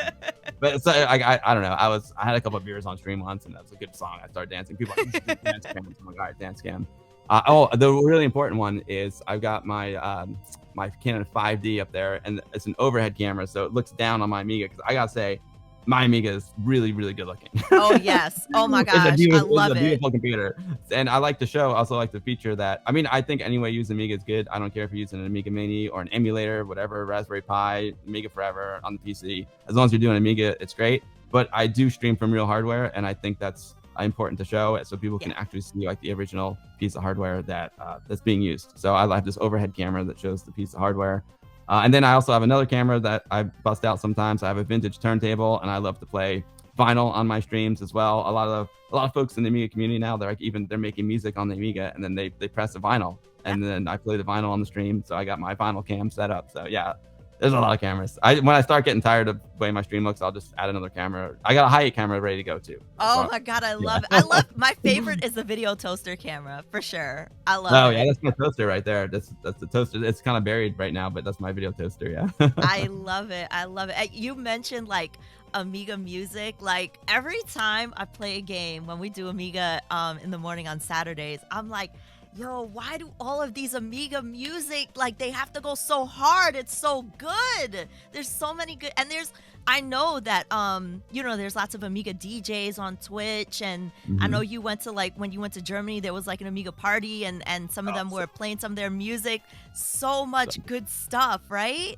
But so I don't know. I had a couple of beers on stream once and that was a good song. I started dancing. People are like, dance cam. I'm like, all right, dance cam. The really important one is I've got my my Canon 5D up there and it's an overhead camera. So it looks down on my Amiga because I got to say, my Amiga is really, really good looking. Oh yes. Oh my gosh. I love it's a it. beautiful computer. And I like to show, also like to feature that. I mean, I think any way you use Amiga is good. I don't care if you're using an Amiga Mini or an emulator, whatever, Raspberry Pi, Amiga Forever on the PC. As long as you're doing Amiga, it's great. But I do stream from real hardware, and I think that's important to show so people can actually see like the original piece of hardware that's being used. So I have this overhead camera that shows the piece of hardware. And then I also have another camera that I bust out sometimes. I have a vintage turntable, and I love to play vinyl on my streams as well. A lot of folks in the Amiga community now, they're making music on the Amiga, and then they press a vinyl, and then I play the vinyl on the stream. So I got my vinyl cam set up. So yeah, there's a lot of cameras. When I start getting tired of the way my stream looks, I'll just add another camera. I got a high camera ready to go too. Oh my God, I love it. I love my favorite is the video toaster camera for sure. I love Oh it. yeah, that's my toaster right there. That's the toaster. It's kind of buried right now, but that's my video toaster. Yeah. I love it. I love it. You mentioned like Amiga music. Like every time I play a game when we do Amiga in the morning on Saturdays, I'm like, yo, why do all of these Amiga music like they have to go so hard? It's so good. There's so many good I know that there's lots of Amiga DJs on Twitch, and I know you went to like when you went to Germany there was like an Amiga party and some of them were playing some of their music. So much good stuff, right?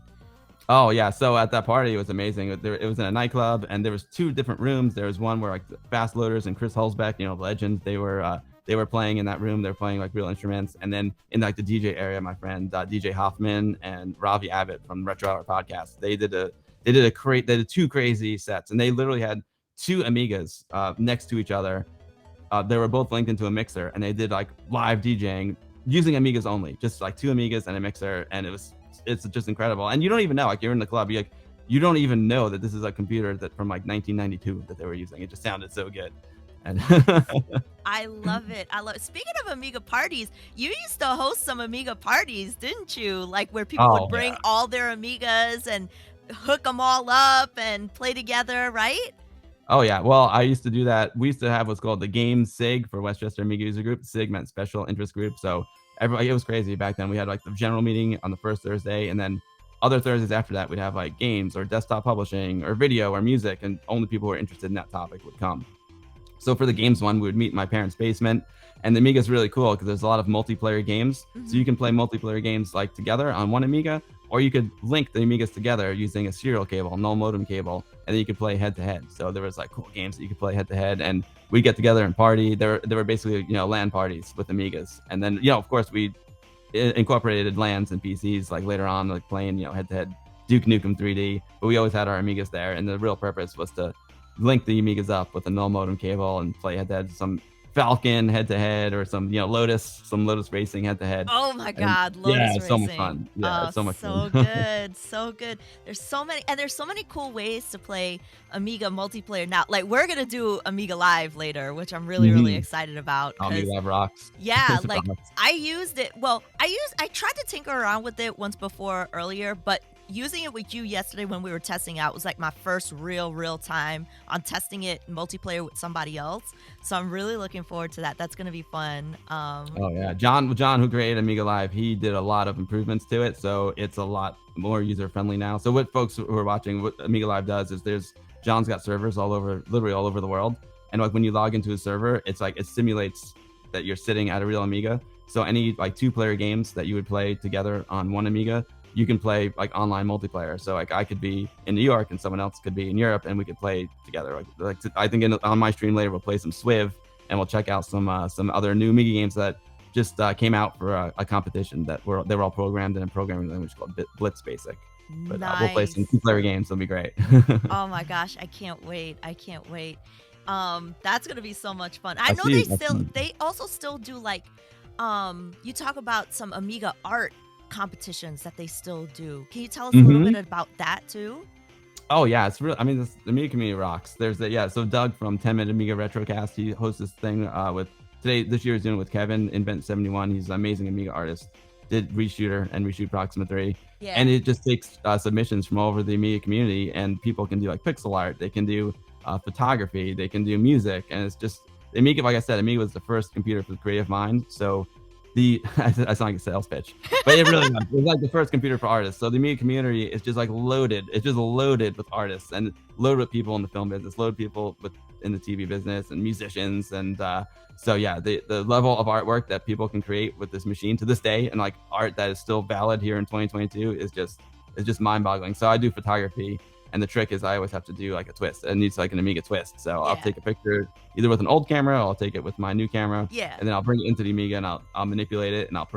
Oh yeah, so at that party it was amazing. It was in a nightclub, and there was 2 different rooms. There was one where like the Fast Loaders and Chris Hulsbeck, legends, they were playing in that room. They were playing like real instruments, and then in like the DJ area, my friend DJ Hoffman and Ravi Abbott from Retro Hour podcast, they did 2 crazy sets, and they literally had 2 Amigas next to each other. They were both linked into a mixer, and they did like live DJing using Amigas only, just like 2 Amigas and a mixer, and it's just incredible. And you don't even know, like you're in the club, you don't even know that this is a computer that from like 1992 that they were using. It just sounded so good. And I love it. I love it. Speaking of Amiga parties, you used to host some Amiga parties, didn't you? Like where people would bring all their Amigas and hook them all up and play together, right? Oh yeah, well I used to do that. We used to have what's called the Game SIG for Westchester Amiga User Group. SIG meant Special Interest Group. So everybody, it was crazy back then. We had like the general meeting on the first Thursday, and then other Thursdays after that we'd have like games or desktop publishing or video or music, and only people who were interested in that topic would come. So for the games one, we would meet in my parents' basement, and the Amiga is really cool because there's a lot of multiplayer games. So you can play multiplayer games like together on one Amiga, or you could link the Amigas together using a serial cable, no modem cable, and then you could play head to head. So there was like cool games that you could play head to head, and we get together and party. There were basically LAN parties with Amigas, and then of course we incorporated LANs and PCs like later on, like playing head to head Duke Nukem 3D. But we always had our Amigas there, and the real purpose was to link the Amigas up with a null modem cable and play head to head some Falcon head to head or some Lotus Racing head to head. Oh my God, Lotus Racing. Yeah, it's so much fun. Yeah, it's so much fun. So good, so good. There's so many cool ways to play Amiga multiplayer now. Like we're gonna do Amiga Live later, which I'm really excited about. Amiga Live rocks. Yeah, like I used it. Well, I tried to tinker around with it once before earlier, but using it with you yesterday when we were testing out was like my first real time on testing it multiplayer with somebody else. So I'm really looking forward to that. That's gonna be fun. Oh yeah, John, who created Amiga Live, he did a lot of improvements to it, so it's a lot more user friendly now. So what folks who are watching, what Amiga Live does is John's got servers all over, literally all over the world, and like when you log into a server, it's like it simulates that you're sitting at a real Amiga. So any like 2-player games that you would play together on one Amiga, you can play like online multiplayer. So like I could be in New York and someone else could be in Europe, and we could play together. Like I think on my stream later we'll play some Swiv, and we'll check out some other new Amiga games that just came out for a competition they were all programmed in a programming language called Blitz Basic. But we'll play some Nice. 2-player games. It'll be great. Oh my gosh, I can't wait. I can't wait. That's gonna be so much fun. I I know see. I see. they also still do like you talk about some Amiga art competitions that they still do. Can you tell us a little Hmm. bit about that too? Oh yeah, it's real. I mean, the Amiga community rocks. There's a yeah. So Doug from 10-Minute Amiga Retrocast, he hosts this thing with this year is doing it with Kevin Invent 71. He's an amazing Amiga artist. Did Reshooter and Reshoot Proxima 3, Yeah. and it just takes submissions from all over the Amiga community, and people can do like pixel art, they can do photography, they can do music, and it's just Amiga. Like I said, Amiga was the first computer for the creative mind. So I sound like a sales pitch, but it really was. It was like the first computer for artists. So the Amiga community is just like loaded. It's just loaded with artists and loaded with people in the film business, loaded people in the TV business and musicians. And so yeah, the level of artwork that people can create with this machine to this day, and like art that is still valid here in 2022, is just mind-boggling. So I do photography, and the trick is I always have to do like a twist. It needs like an Amiga twist. So I'll Yeah. take a picture either with an old camera, or I'll take it with my new camera, Yeah. and then I'll bring it into the Amiga, and I'll manipulate it, and I'll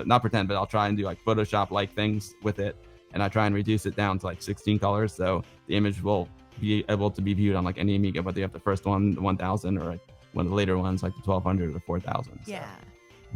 not pretend, but I'll try and do like Photoshop like things with it, and I try and reduce it down to like 16 colors, so the image will be able to be viewed on like any Amiga, whether you have the first one, the 1000, or like one of the later ones like the 1200 or the 4000. So. Yeah.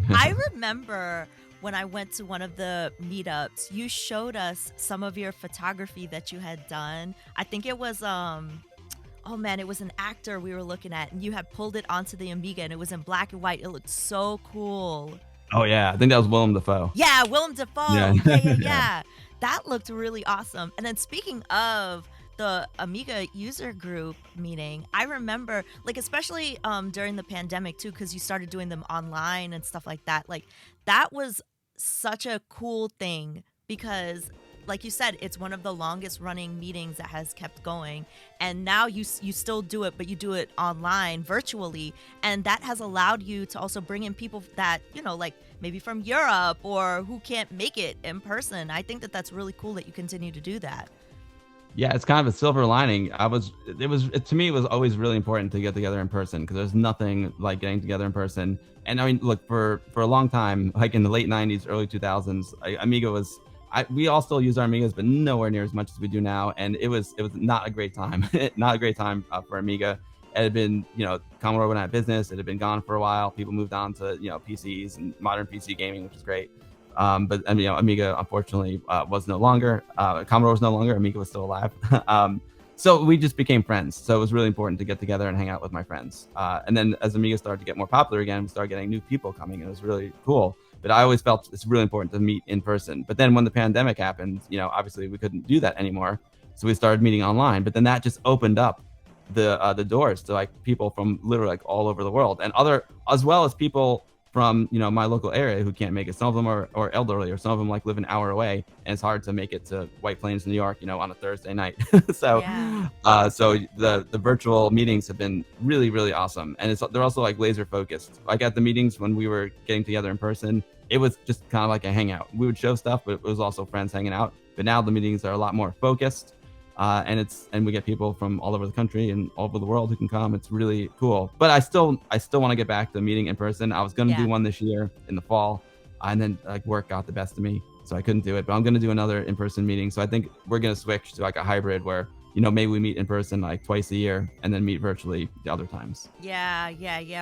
I remember when I went to one of the meetups, you showed us some of your photography that you had done. I think it was oh man, it was an actor we were looking at, and you had pulled it onto the Amiga, and it was in black and white. It looked so cool. Oh yeah, I think that was Willem Dafoe. Yeah, Willem Dafoe. Yeah. Yeah. That looked really awesome. And then speaking of the Amiga user group meeting, I remember, like, especially during the pandemic too, because you started doing them online and stuff like that. Like, that was such a cool thing because, like you said, it's one of the longest running meetings that has kept going, and now you still do it, but you do it online virtually, and that has allowed you to also bring in people that, you know, like maybe from Europe or who can't make it in person. I think that that's really cool that you continue to do that. Yeah, it's kind of a silver lining. To me, it was always really important to get together in person, because there's nothing like getting together in person. And I mean, look, for a long time, like in the late 90s, early 2000s, Amiga was, we all still use our Amigas, but nowhere near as much as we do now. And it was not a great time, not a great time for Amiga. It had been, Commodore went out of business. It had been gone for a while. People moved on to, PCs and modern PC gaming, which is great. But Amiga unfortunately was no longer. Commodore was no longer. Amiga was still alive. So we just became friends. So it was really important to get together and hang out with my friends. And then as Amiga started to get more popular again, we started getting new people coming, and it was really cool. But I always felt it's really important to meet in person. But then when the pandemic happened, obviously we couldn't do that anymore. So we started meeting online. But then that just opened up the doors to like people from literally like all over the world, and as well as people from my local area who can't make it. Some of them are elderly, or some of them like live an hour away, and it's hard to make it to White Plains, New York, on a Thursday night. So Yeah. so the virtual meetings have been really, really awesome, and they're also like laser focused. Like at the meetings when we were getting together in person, it was just kind of like a hangout. We would show stuff, but it was also friends hanging out. But now the meetings are a lot more focused. And we get people from all over the country and all over the world who can come. It's really cool. But I still want to get back to meeting in person. I was going to do one this year in the fall, and then like work got the best of me, so I couldn't do it. But I'm going to do another in-person meeting. So I think we're going to switch to like a hybrid where maybe we meet in person like twice a year and then meet virtually the other times. Yeah.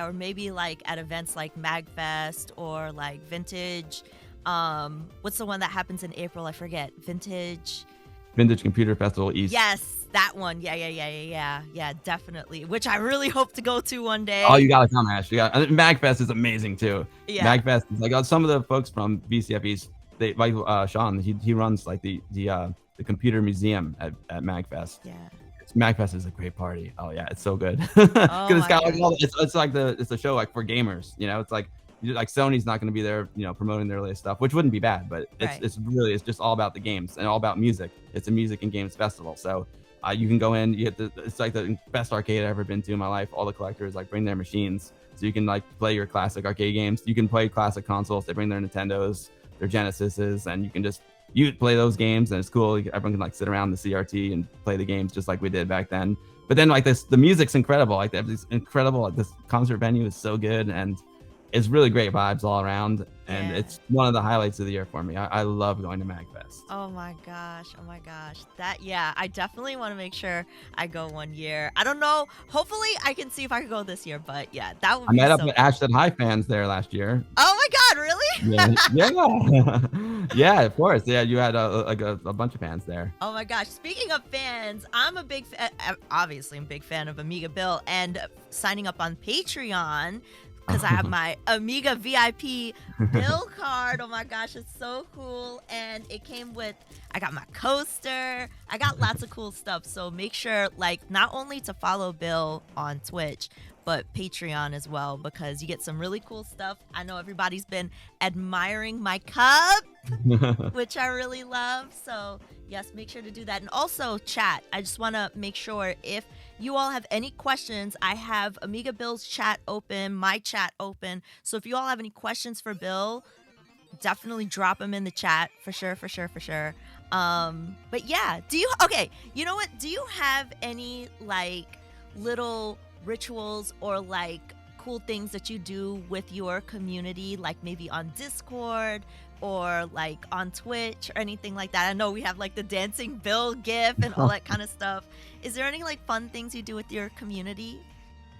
Or maybe like at events like MagFest or like Vintage. What's the one that happens in April? I forget. Vintage Computer Festival East. Yes, that one. Yeah, definitely. Which I really hope to go to one day. Oh, you gotta come, Ash. MagFest is amazing too. Yeah. MagFest is like some of the folks from VCF East. They like Sean. He runs like the the computer museum at MagFest. Yeah. MagFest is a great party. Oh yeah, it's so good because Oh it's my got like gosh. all it's like it's a show like for gamers. You know, it's like like Sony's not going to be there, promoting their latest stuff, which wouldn't be bad, but Right. it's just all about the games and all about music. It's a music and games festival, so you can go in. You get it's like the best arcade I've ever been to in my life. All the collectors like bring their machines, so you can like play your classic arcade games. You can play classic consoles. They bring their Nintendos, their Genesises, and you can just you play those games, and it's cool. Everyone can like sit around the CRT and play the games just like we did back then. But then like the music's incredible. Like they have this incredible, like this concert venue is so good, and it's really great vibes all around. And Yeah. it's one of the highlights of the year for me. I love going to MagFest. Oh my gosh. Oh my gosh. Yeah, I definitely want to make sure I go one year. I don't know. Hopefully I can see if I can go this year, but yeah, that would I be met up so with cool. Ashton High fans there last year. Oh my God, really? Yeah, yeah, yeah. Of course, yeah. You had a bunch of fans there. Oh my gosh. Speaking of fans, I'm a big obviously I'm a big fan of AmigaBill and signing up on Patreon because I have my Amiga VIP bill card. Oh my gosh, it's so cool. And it came with, I got my coaster. I got lots of cool stuff. So make sure, like, not only to follow Bill on Twitch, but Patreon as well, because you get some really cool stuff. I know everybody's been admiring my cup, which I really love. So yes, make sure to do that. And also chat. I just want to make sure if you all have any questions, I have Amiga Bill's chat open, my chat open. So if you all have any questions for Bill, definitely drop them in the chat for sure, for sure, for sure. But yeah, okay, you know what? Do you have any like little rituals or like cool things that you do with your community, like maybe on Discord or like on Twitch or anything like that? I know we have like the dancing Bill gif and all that kind of stuff. Is there any like fun things you do with your community?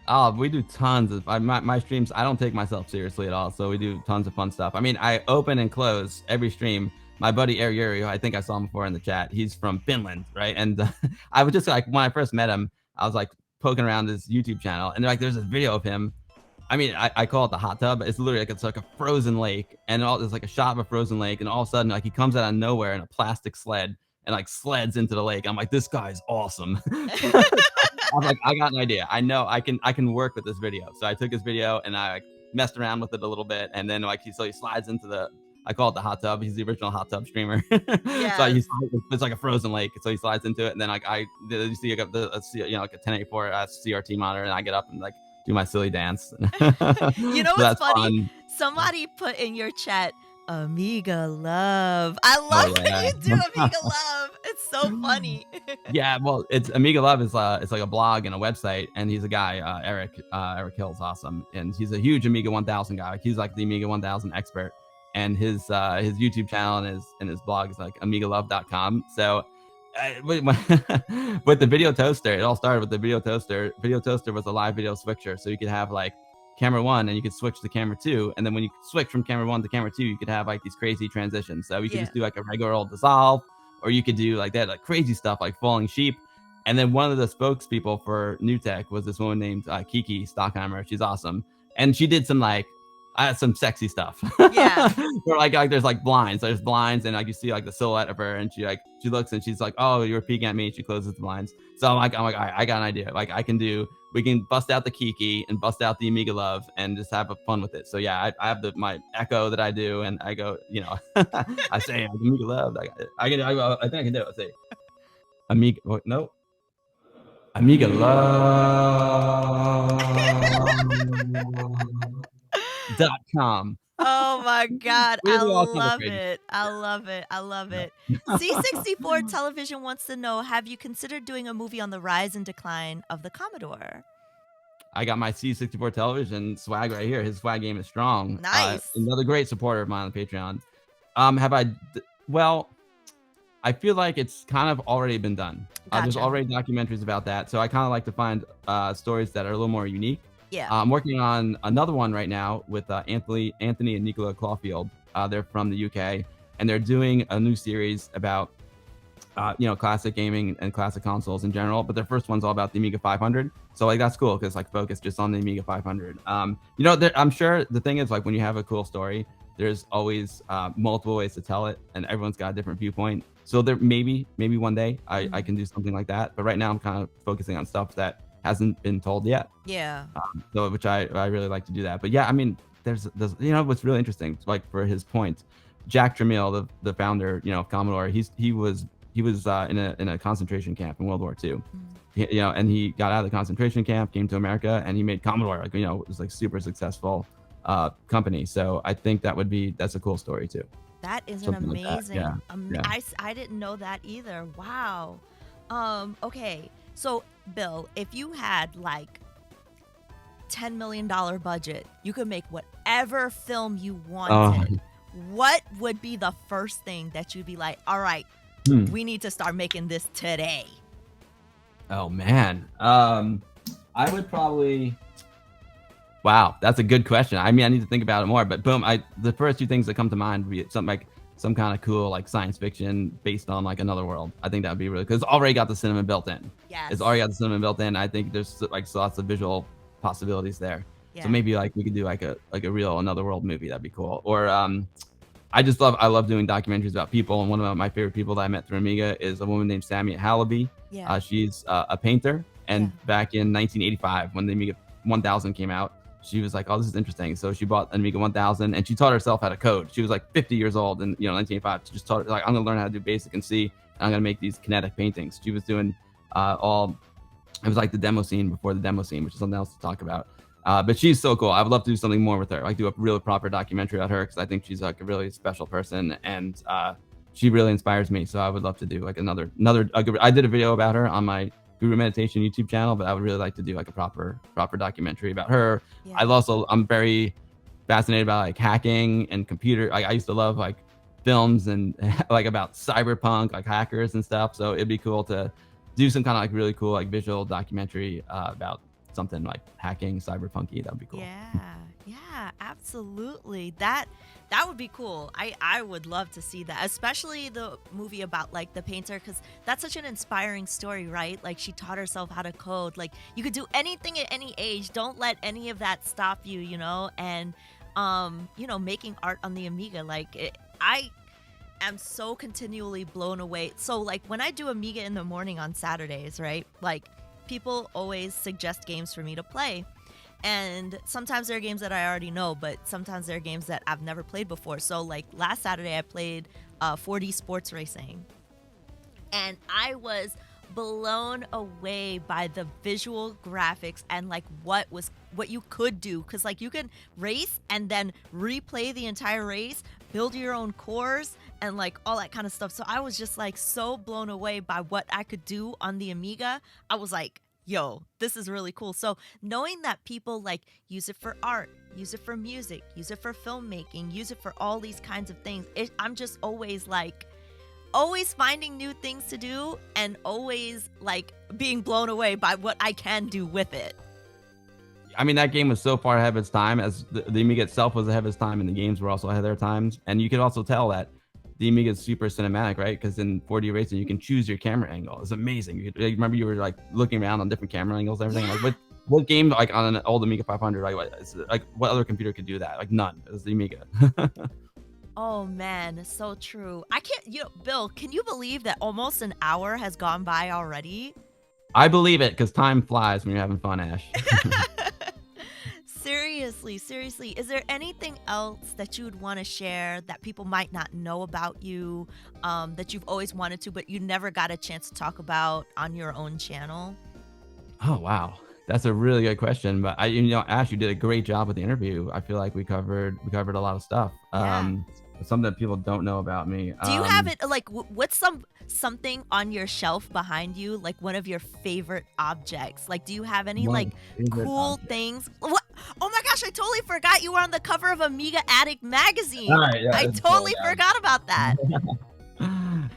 Oh, we do tons of my streams. I don't take myself seriously at all, so we do tons of fun stuff. I mean, I open and close every stream. My buddy Ari Yuri, who I think I saw him before in the chat, he's from Finland, right? And I was just like, when I first met him, I was like poking around his YouTube channel, and like, there's this video of him. I mean, I call it the hot tub. It's literally like it's like a frozen lake, and there's like a shot of a frozen lake, and all of a sudden, like he comes out of nowhere in a plastic sled and like sleds into the lake. I'm like, this guy's awesome. I'm like, I got an idea. I know I can work with this video. So I took his video and I like messed around with it a little bit, and then like he slides into the, I call it the hot tub. He's the original hot tub streamer. So Yes. it's like a frozen lake. So he slides into it, and then like you see like like a 1084 CRT monitor, and I get up and like do my silly dance. You know So what's that's funny? fun. Somebody put in your chat, Amiga Love. I Oh love when yeah. you do Amiga Love. It's so funny. Yeah, well, it's Amiga Love is it's like a blog and a website, and he's a guy, Eric Hill's awesome, and he's a huge Amiga 1000 guy. Like, he's like the Amiga 1000 expert, and his YouTube channel and his blog is like amigalove.com. So with with the video toaster, it all started with the video toaster. Video toaster was a live video switcher, so you could have like camera one and you could switch to camera two, and then when you switch from camera one to camera two, you could have like these crazy transitions. So you could Yeah. just do like a regular old dissolve, or you could do like that, like crazy stuff like falling sheep. And then one of the spokespeople for New Tech was this woman named Kiki Stockheimer. She's awesome, and she did some sexy stuff. Yeah. Or like there's like blinds. There's blinds, and like you see like the silhouette of her, and she looks and she's like, "Oh, you're peeking at me." And she closes the blinds. So I'm like, I got an idea. Like we can bust out the Kiki and bust out the Amiga Love and just have fun with it. So yeah, I have my echo that I do, and I go, I say Amiga Love. I think I can do it. I say Amiga. What? No. Amiga Love.com. Oh my God. We I do all kinds of love crazy it. I love it. I love stuff. it. C64 Television wants to know, have you considered doing a movie on the rise and decline of the Commodore? I got my C64 television swag right here. His swag game is strong. Nice. Another great supporter of mine on Patreon. Well, I feel like it's kind of already been done. There's Gotcha. already documentaries about that. So I kind of like to find stories that are a little more unique. Yeah. I'm working on another one right now with Anthony and Nicola Caulfield. They're from the UK, and they're doing a new series about classic gaming and classic consoles in general. But their first one's all about the Amiga 500. So like that's cool because like focus just on the Amiga 500. I'm sure the thing is like when you have a cool story, there's always multiple ways to tell it, and everyone's got a different viewpoint. So there maybe one day I Mhm. can do something like that. But right now I'm kind of focusing on stuff that hasn't been told yet. Yeah. So which I really like to do that. But yeah, I mean, there's what's really interesting, like for his point, Jack Tramiel, the founder, of Commodore, he was in a concentration camp in World War II. Mm. And he got out of the concentration camp, came to America, and he made Commodore. Like, it was like super successful company. So I think that's a cool story too. That is an Something like that. Yeah. amazing. Yeah. I didn't know that either. Wow. Okay. So, Bill, if you had like $10 million budget, you could make whatever film you Oh, wanted. What would be the first thing that you'd be like, all right, hmm. we need to start making this today? Oh man. I would probably. Wow, that's a good question. I mean, I need to think about it more, but boom, the first two things that come to mind would be something like some kind of cool like science fiction based on like another world. I think that would be really, because it's already got the cinema built in. It's Yes. already got the cinema built in. I think there's like lots of visual possibilities there. So Yeah. maybe like we could do like a real another world movie. That'd be cool. Or I love doing documentaries about people, and one of my favorite people that I met through Amiga is a woman named Samia Halaby. Yeah. She's a painter, Yeah. and back in 1985, when the Amiga 1000 came out, she was like, "Oh, this is interesting." So she bought an Amiga 1000, and she taught herself how to code. She was like 50 years old in 1985. She just taught her, like, "I'm gonna learn how to do Basic and C, and I'm gonna make these kinetic paintings." She was doing all it was like the demo scene before the demo scene, which is something else to talk about. But she's so cool. I would love to do something more with her, like do a really proper documentary about her, because I think she's like a really special person, and she really inspires me. So I would love to do like I did a video about her on my Guru Meditation YouTube channel, but I would really like to do like a proper documentary about her. Yeah. I'm very fascinated about like hacking and computer. I used to love like films and like about cyberpunk, like hackers and stuff. So it'd be cool to do some kind of like really cool like visual documentary about something like hacking, cyberpunky. That would be cool. Yeah, yeah, absolutely. That would be cool. I would love to see that, especially the movie about like the painter, because that's such an inspiring story, right? Like she taught herself how to code. Like you could do anything at any age. Don't let any of that stop you, And making art on the Amiga, I am so continually blown away. So like when I do Amiga in the morning on Saturdays, right? Like people always suggest games for me to play. And sometimes there are games that I already know, but sometimes there are games that I've never played before. So like last Saturday I played 4D sports racing, and I was blown away by the visual graphics and like what you could do, because like you can race and then replay the entire race, build your own cores, and like all that kind of stuff. So I was just like so blown away by what I could do on the Amiga. I was like, yo, this is really cool. So knowing that people like use it for art, use it for music, use it for filmmaking, use it for all these kinds of things, I'm just always finding new things to do, and always like being blown away by what I can do with it. I mean, that game was so far ahead of its time, as the Amiga itself was ahead of its time, and the games were also ahead of their times. And you could also tell that the Amiga is super cinematic, right? Because in 4D racing, you can choose your camera angle. It's amazing. Remember you were like looking around on different camera angles and everything. Yeah. Like what game like on an old Amiga 500? What other computer could do that? Like none. It was the Amiga. Oh man, so true. I can't, Bill, can you believe that almost an hour has gone by already? I believe it, because time flies when you're having fun, Ash. Seriously, seriously. Is there anything else that you would want to share that people might not know about you, that you've always wanted to, but you never got a chance to talk about on your own channel? Oh wow, that's a really good question. But Ash, you did a great job with the interview. I feel like we covered a lot of stuff. Yeah. Something that people don't know about me. Do you have it like what's something on your shelf behind you, like one of your favorite objects? Like do you have any One like of my favorite cool objects. things? What? Oh my gosh, I totally forgot you were on the cover of Amiga Addict magazine. All right, yeah, I it's totally cool, forgot about that.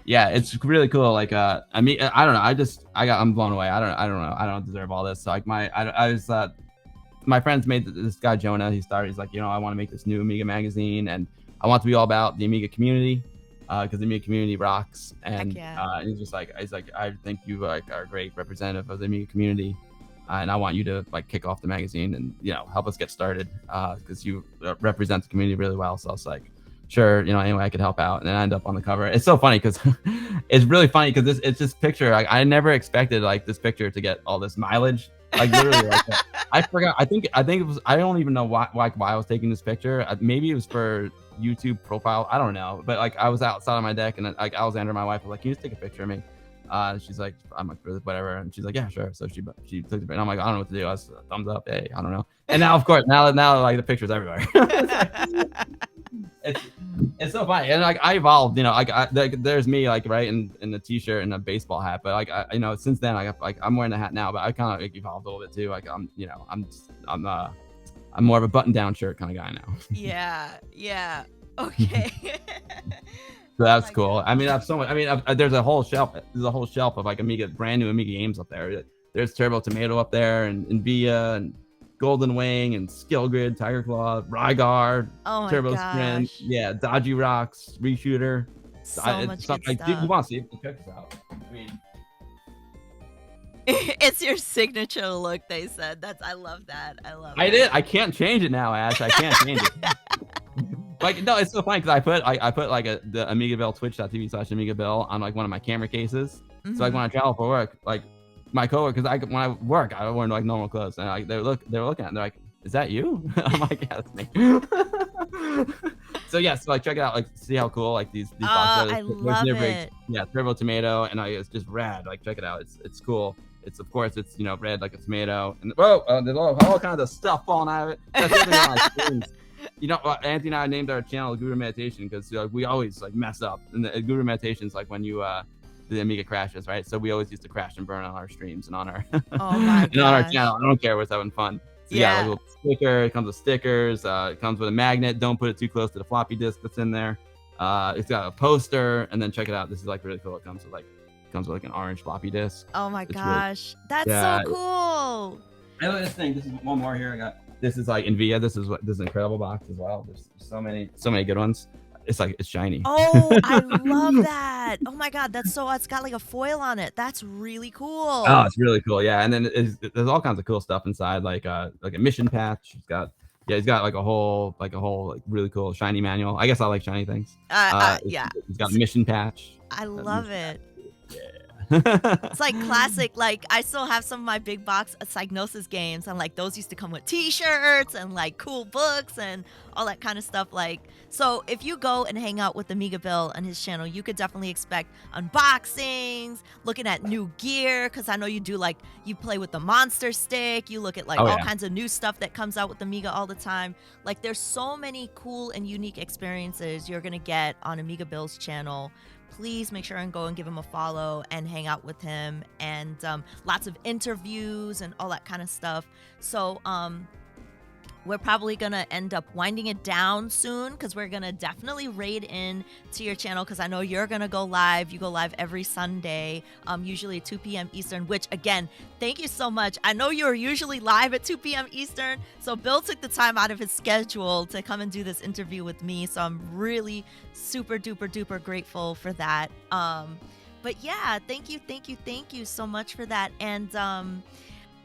yeah, it's really cool. Like, I mean, I don't know. I'm blown away. I don't know. I don't deserve all this. So like I was, my friends made this guy Jonah. He's like, I want to make this new Amiga magazine, and I want it to be all about the Amiga community, because the Amiga community rocks. And Heck yeah. he's like, I think you like are a great representative of the Amiga community, and I want you to like kick off the magazine and help us get started, because you represent the community really well. So I was like, sure, any way I could help out, and then I end up on the cover. It's so funny because it's really funny because it's this picture. Like, I never expected like this picture to get all this mileage. Like literally, like I forgot. I think it was. I don't even know why I was taking this picture. Maybe it was for YouTube profile. I don't know. But like I was outside on my deck, and like Alexandra, my wife, was like, "Can you just take a picture of me?" She's like, I'm like, whatever, and she's like, yeah, sure. So she took the picture, and I'm like, I don't know what to do. I was thumbs up, hey, I don't know. And now, of course, now like the pictures everywhere. it's it's so funny, and like I evolved, like there's me like right in the t-shirt and a baseball hat, but like since then I got like I'm wearing a hat now, but I kind of like evolved a little bit too. Like I'm more of a button-down shirt kind of guy now. Yeah. Okay. So Oh that's my cool. I gosh. mean, I've so much. I mean, there's a whole shelf. There's a whole shelf of like brand new Amiga games up there. There's Turbo Tomato up there, and Via, and Golden Wing, and Skill Grid, Tiger Claw, Rygar, Oh my Turbo Sprint, gosh. yeah, Dodgy Rocks, Reshooter. So It's much good something like, dude, you stuff. want to see it? Check this out. I mean, It's your signature look, they said. I love that. I love I it. did. I can't change it now, Ash. I can't change it. Like, no, it's so funny because I put like the AmigaBill twitch.tv/AmigaBill on like one of my camera cases. So like Hmm. when I travel for work, like my coworkers, when I work, I wear like normal clothes, and like they were looking at it, they're like, "Is that you?" I'm like, "Yeah, that's me." So yeah, so like check it out, like see how cool like these boxes are. I There's love near rigs, it. yeah, Turbo Tomato, and it's just rad. Like check it out, it's cool. It's of course it's red like a tomato, and there's all kinds of stuff falling out of it. That's the other thing on my screens. Anthony and I named our channel Guru Meditation because we always like mess up, and the Guru Meditation is like when the Amiga crashes, right? So we always used to crash and burn on our streams and on our Oh my and on our gosh. channel. I don't care, we're having fun. So yeah, like a Yeah. little sticker. It comes with stickers. It comes with a magnet. Don't put it too close to the floppy disk that's in there. It's got a poster, and then check it out. This is like really cool. It comes with like an orange floppy disk. Oh my It's really, gosh. That's so yeah. cool. I look at this thing. This is one more here. I got. This is like Nvidia. This is an incredible box as well. There's so many good ones. It's shiny. Oh, I love that. Oh my god, it's got like a foil on it. That's really Oh, cool. it's really cool. Yeah, and then there's all kinds of cool stuff inside, like a mission patch. He's got like a whole like really cool shiny manual. I guess I like shiny things. Yeah. He's got a mission patch. I love Mission it. patch. It's like Yeah. classic. Like I still have some of my big box Psygnosis games, and like those used to come with T-shirts and like cool books and all that kind of stuff. Like, so if you go and hang out with AmigaBill on his channel, you could definitely expect unboxings, looking at new gear, because I know you play with the Monster Stick. You look at like Oh all yeah. kinds of new stuff that comes out with Amiga all the time. Like, there's so many cool and unique experiences you're gonna get on AmigaBill's channel. Please make sure and go and give him a follow and hang out with him, and lots of interviews and all that kind of stuff. So we're probably gonna end up winding it down soon, because we're gonna definitely raid in to your channel, because I know you're gonna go live. You go live every Sunday, usually at 2 p.m. Eastern, which again, thank you so much. I know you're usually live at 2 p.m. Eastern, so Bill took the time out of his schedule to come and do this interview with me, so I'm really super duper grateful for that. But yeah, thank you so much for that. And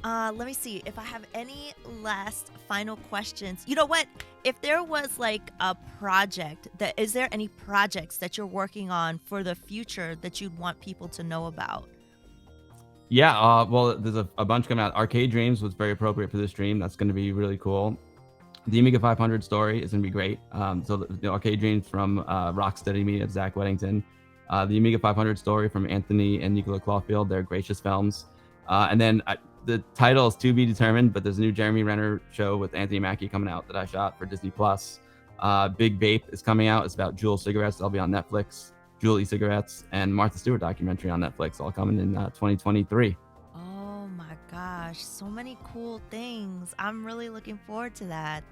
let me see if I have any last final questions. You know what? If there was like a project is there any projects that you're working on for the future that you'd want people to know about? Yeah. Well, there's a bunch coming out. Arcade Dreams was very appropriate for this stream. That's going to be really cool. The Amiga 500 story is going to be great. So the Arcade Dreams from Rocksteady Media of Zach Weddington. The Amiga 500 story from Anthony and Nicola Clawfield. They're gracious films. And then the title is to be determined, but there's a new Jeremy Renner show with Anthony Mackie coming out that I shot for Disney Plus. Big Vape is coming out. It's about Juul cigarettes. That'll be on Netflix. Juul e-cigarettes, and Martha Stewart documentary on Netflix, all coming in 2023. Oh my gosh, so many cool things. I'm really looking forward to that.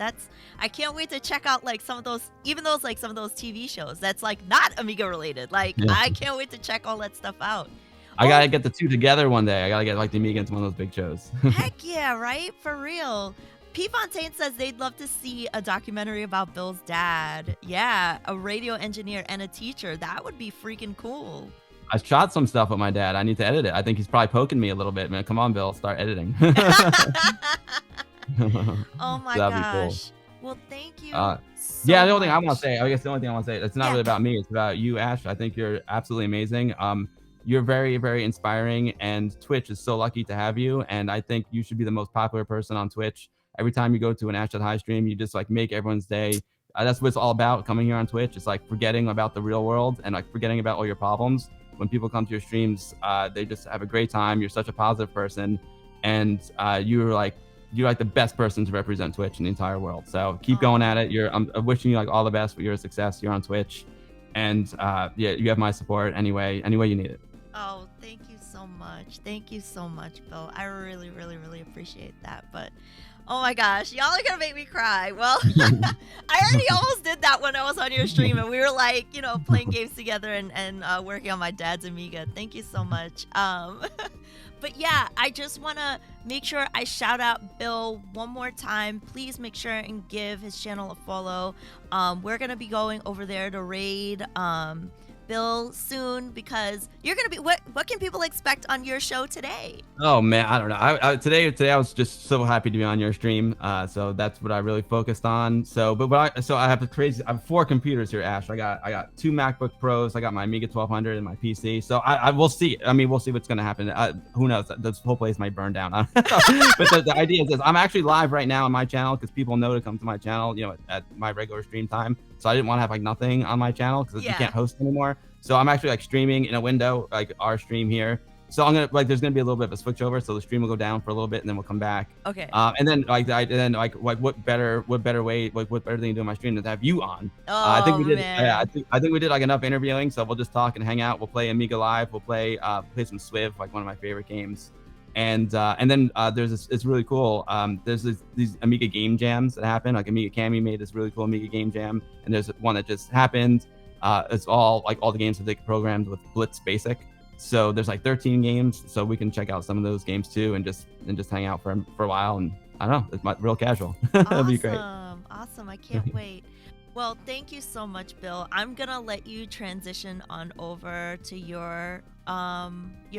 I can't wait to check out like some of those, even those like some of those TV shows that's like not Amiga related. Like, Yeah. I can't wait to check all that stuff out. I gotta get the two together one day. I gotta get like the Amiga into one of those big shows. Heck yeah, right? For real. P. Fontaine says they'd love to see a documentary about Bill's dad. Yeah, a radio engineer and a teacher. That would be freaking cool. I shot some stuff with my dad. I need to edit it. I think he's probably poking me a little bit, man. Come on, Bill, start editing. Oh my That'd be cool. gosh. Well, thank you Uh, yeah, so the only thing I want to much. say, I guess the only thing I want to say, it's not Yeah, really go about ahead. me. It's about you, Ash. I think you're absolutely amazing. You're very, very inspiring, and Twitch is so lucky to have you. And I think you should be the most popular person on Twitch. Every time you go to an Ash at High stream, you just like make everyone's day. That's what it's all about. Coming here on Twitch, it's like forgetting about the real world and like forgetting about all your problems. When people come to your streams, they just have a great time. You're such a positive person, and you're like the best person to represent Twitch in the entire world. So keep going at it. Oh. I'm wishing you like all the best for your success here on Twitch, and yeah, you have my support any way you need it. Oh, thank you so much. Thank you so much, Bill. I really, really, really appreciate that. But oh my gosh, y'all are gonna make me cry. Well, I already almost did that when I was on your stream, and we were like, playing games together and working on my dad's Amiga. Thank you so much. But yeah, I just want to make sure I shout out Bill one more time. Please make sure and give his channel a follow. We're gonna be going over there to raid Bill soon because you're gonna be. What can people expect on your show today? Oh man, I don't know. Today I was just so happy to be on your stream. So that's what I really focused on. So I have I have 4 computers here, Ash. I got 2 MacBook Pros. I got my Amiga 1200 and my PC. So I will see. I mean, we'll see what's gonna happen. Who knows? This whole place might burn down. But the idea is this: I'm actually live right now on my channel because people know to come to my channel. At my regular stream time. So I didn't want to have like nothing on my channel because we Yeah. can't host anymore. So I'm actually like streaming in a window, like our stream here. So I'm gonna like there's gonna be a little bit of a switch over. So the stream will go down for a little bit and then we'll come back. Okay. And then what better way what better thing to do on my stream than to have you on? I think Oh we did man. I think we did like enough interviewing. So we'll just talk and hang out. We'll play Amiga Live. We'll play some Swiv, like one of my favorite games. And then there's this, it's really cool. There's these Amiga game jams that happen. Like Amiga Cami made this really cool Amiga game jam, and there's one that just happened. It's all the games that they programmed with Blitz Basic. So there's like 13 games, so we can check out some of those games too, and just hang out for a while. And I don't know, it's real casual. It'll be great. Awesome. I can't wait. Well, thank you so much, Bill. I'm gonna let you transition on over to your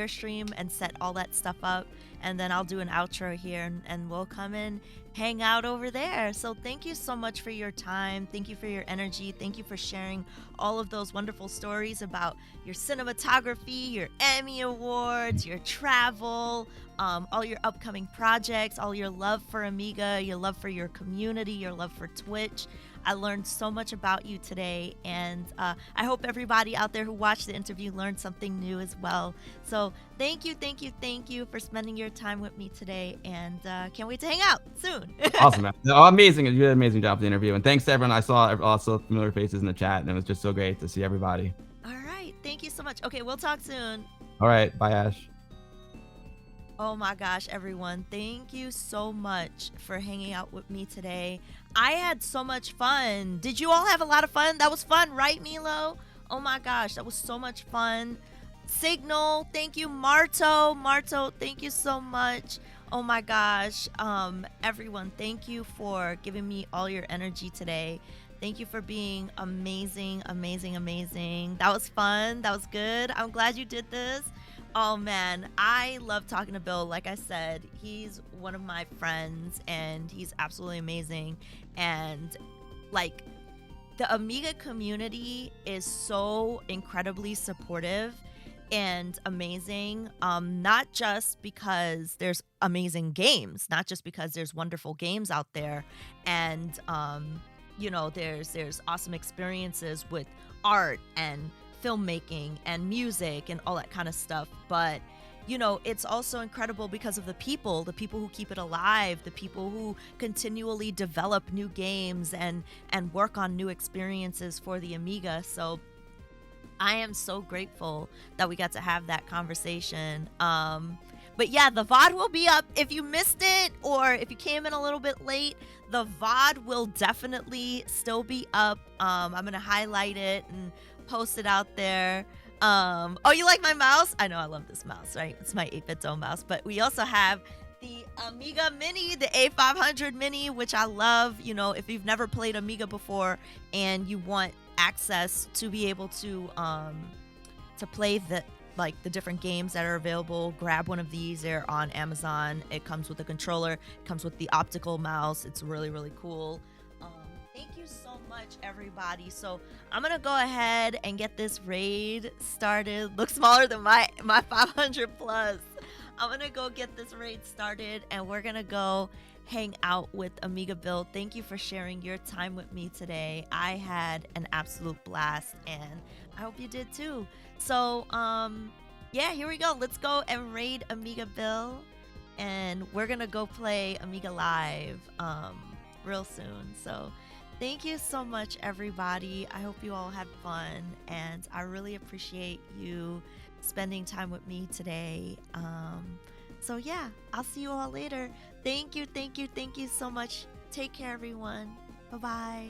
stream and set all that stuff up, and then I'll do an outro here, and we'll come in, hang out over there. So thank you so much for your time. Thank you for your energy. Thank you for sharing all of those wonderful stories about your cinematography, your Emmy Awards, your travel, all your upcoming projects, all your love for Amiga, your love for your community, your love for Twitch. I learned so much about you today, and I hope everybody out there who watched the interview learned something new as well. So thank you, thank you, thank you for spending your time with me today, and can't wait to hang out soon. Awesome, man. No, amazing. You did an amazing job with the interview. And thanks to everyone. I saw also familiar faces in the chat, and it was just so great to see everybody. All right, thank you so much. Okay, we'll talk soon. All right. Bye, Ash. Oh my gosh, everyone. Thank you so much for hanging out with me today. I had so much fun. Did you all have a lot of fun? That was fun, right, Milo? Oh my gosh, that was so much fun. Signal, thank you. Marto, thank you so much. Oh my gosh. Everyone, thank you for giving me all your energy today. Thank you for being amazing, amazing, amazing. That was fun. That was good. I'm glad you did this. Oh man, I love talking to Bill. Like I said, he's one of my friends and he's absolutely amazing. And like the Amiga community is so incredibly supportive and amazing. Not just because there's amazing games, not just because there's wonderful games out there, and there's awesome experiences with art and filmmaking and music and all that kind of stuff, but it's also incredible because of the people who keep it alive, the people who continually develop new games and work on new experiences for the Amiga. So I am so grateful that we got to have that conversation. But yeah, the VOD will be up. If you missed it or if you came in a little bit late, the VOD will definitely still be up. I'm going to highlight it and post it out there. Oh, you like my mouse? I know I love this mouse, right? It's my 8-bit dome mouse. But we also have the Amiga Mini, the A500 Mini, which I love. If you've never played Amiga before and you want access to be able to play the different games that are available, grab one of these. They're on Amazon. It comes with a controller, it comes with the optical mouse. It's really, really cool. Thank you so much, everybody. So I'm gonna go ahead and get this raid started. Looks smaller than my 500 plus. I'm gonna go get this raid started, and we're gonna go hang out with AmigaBill. Thank you for sharing your time with me today. I had an absolute blast, and I hope you did too. So yeah, here we go. Let's go and raid AmigaBill, and we're gonna go play Amiga Live real soon. So thank you so much, everybody. I hope you all had fun, and I really appreciate you spending time with me today. So, yeah, I'll see you all later. Thank you, thank you, thank you so much. Take care, everyone. Bye bye.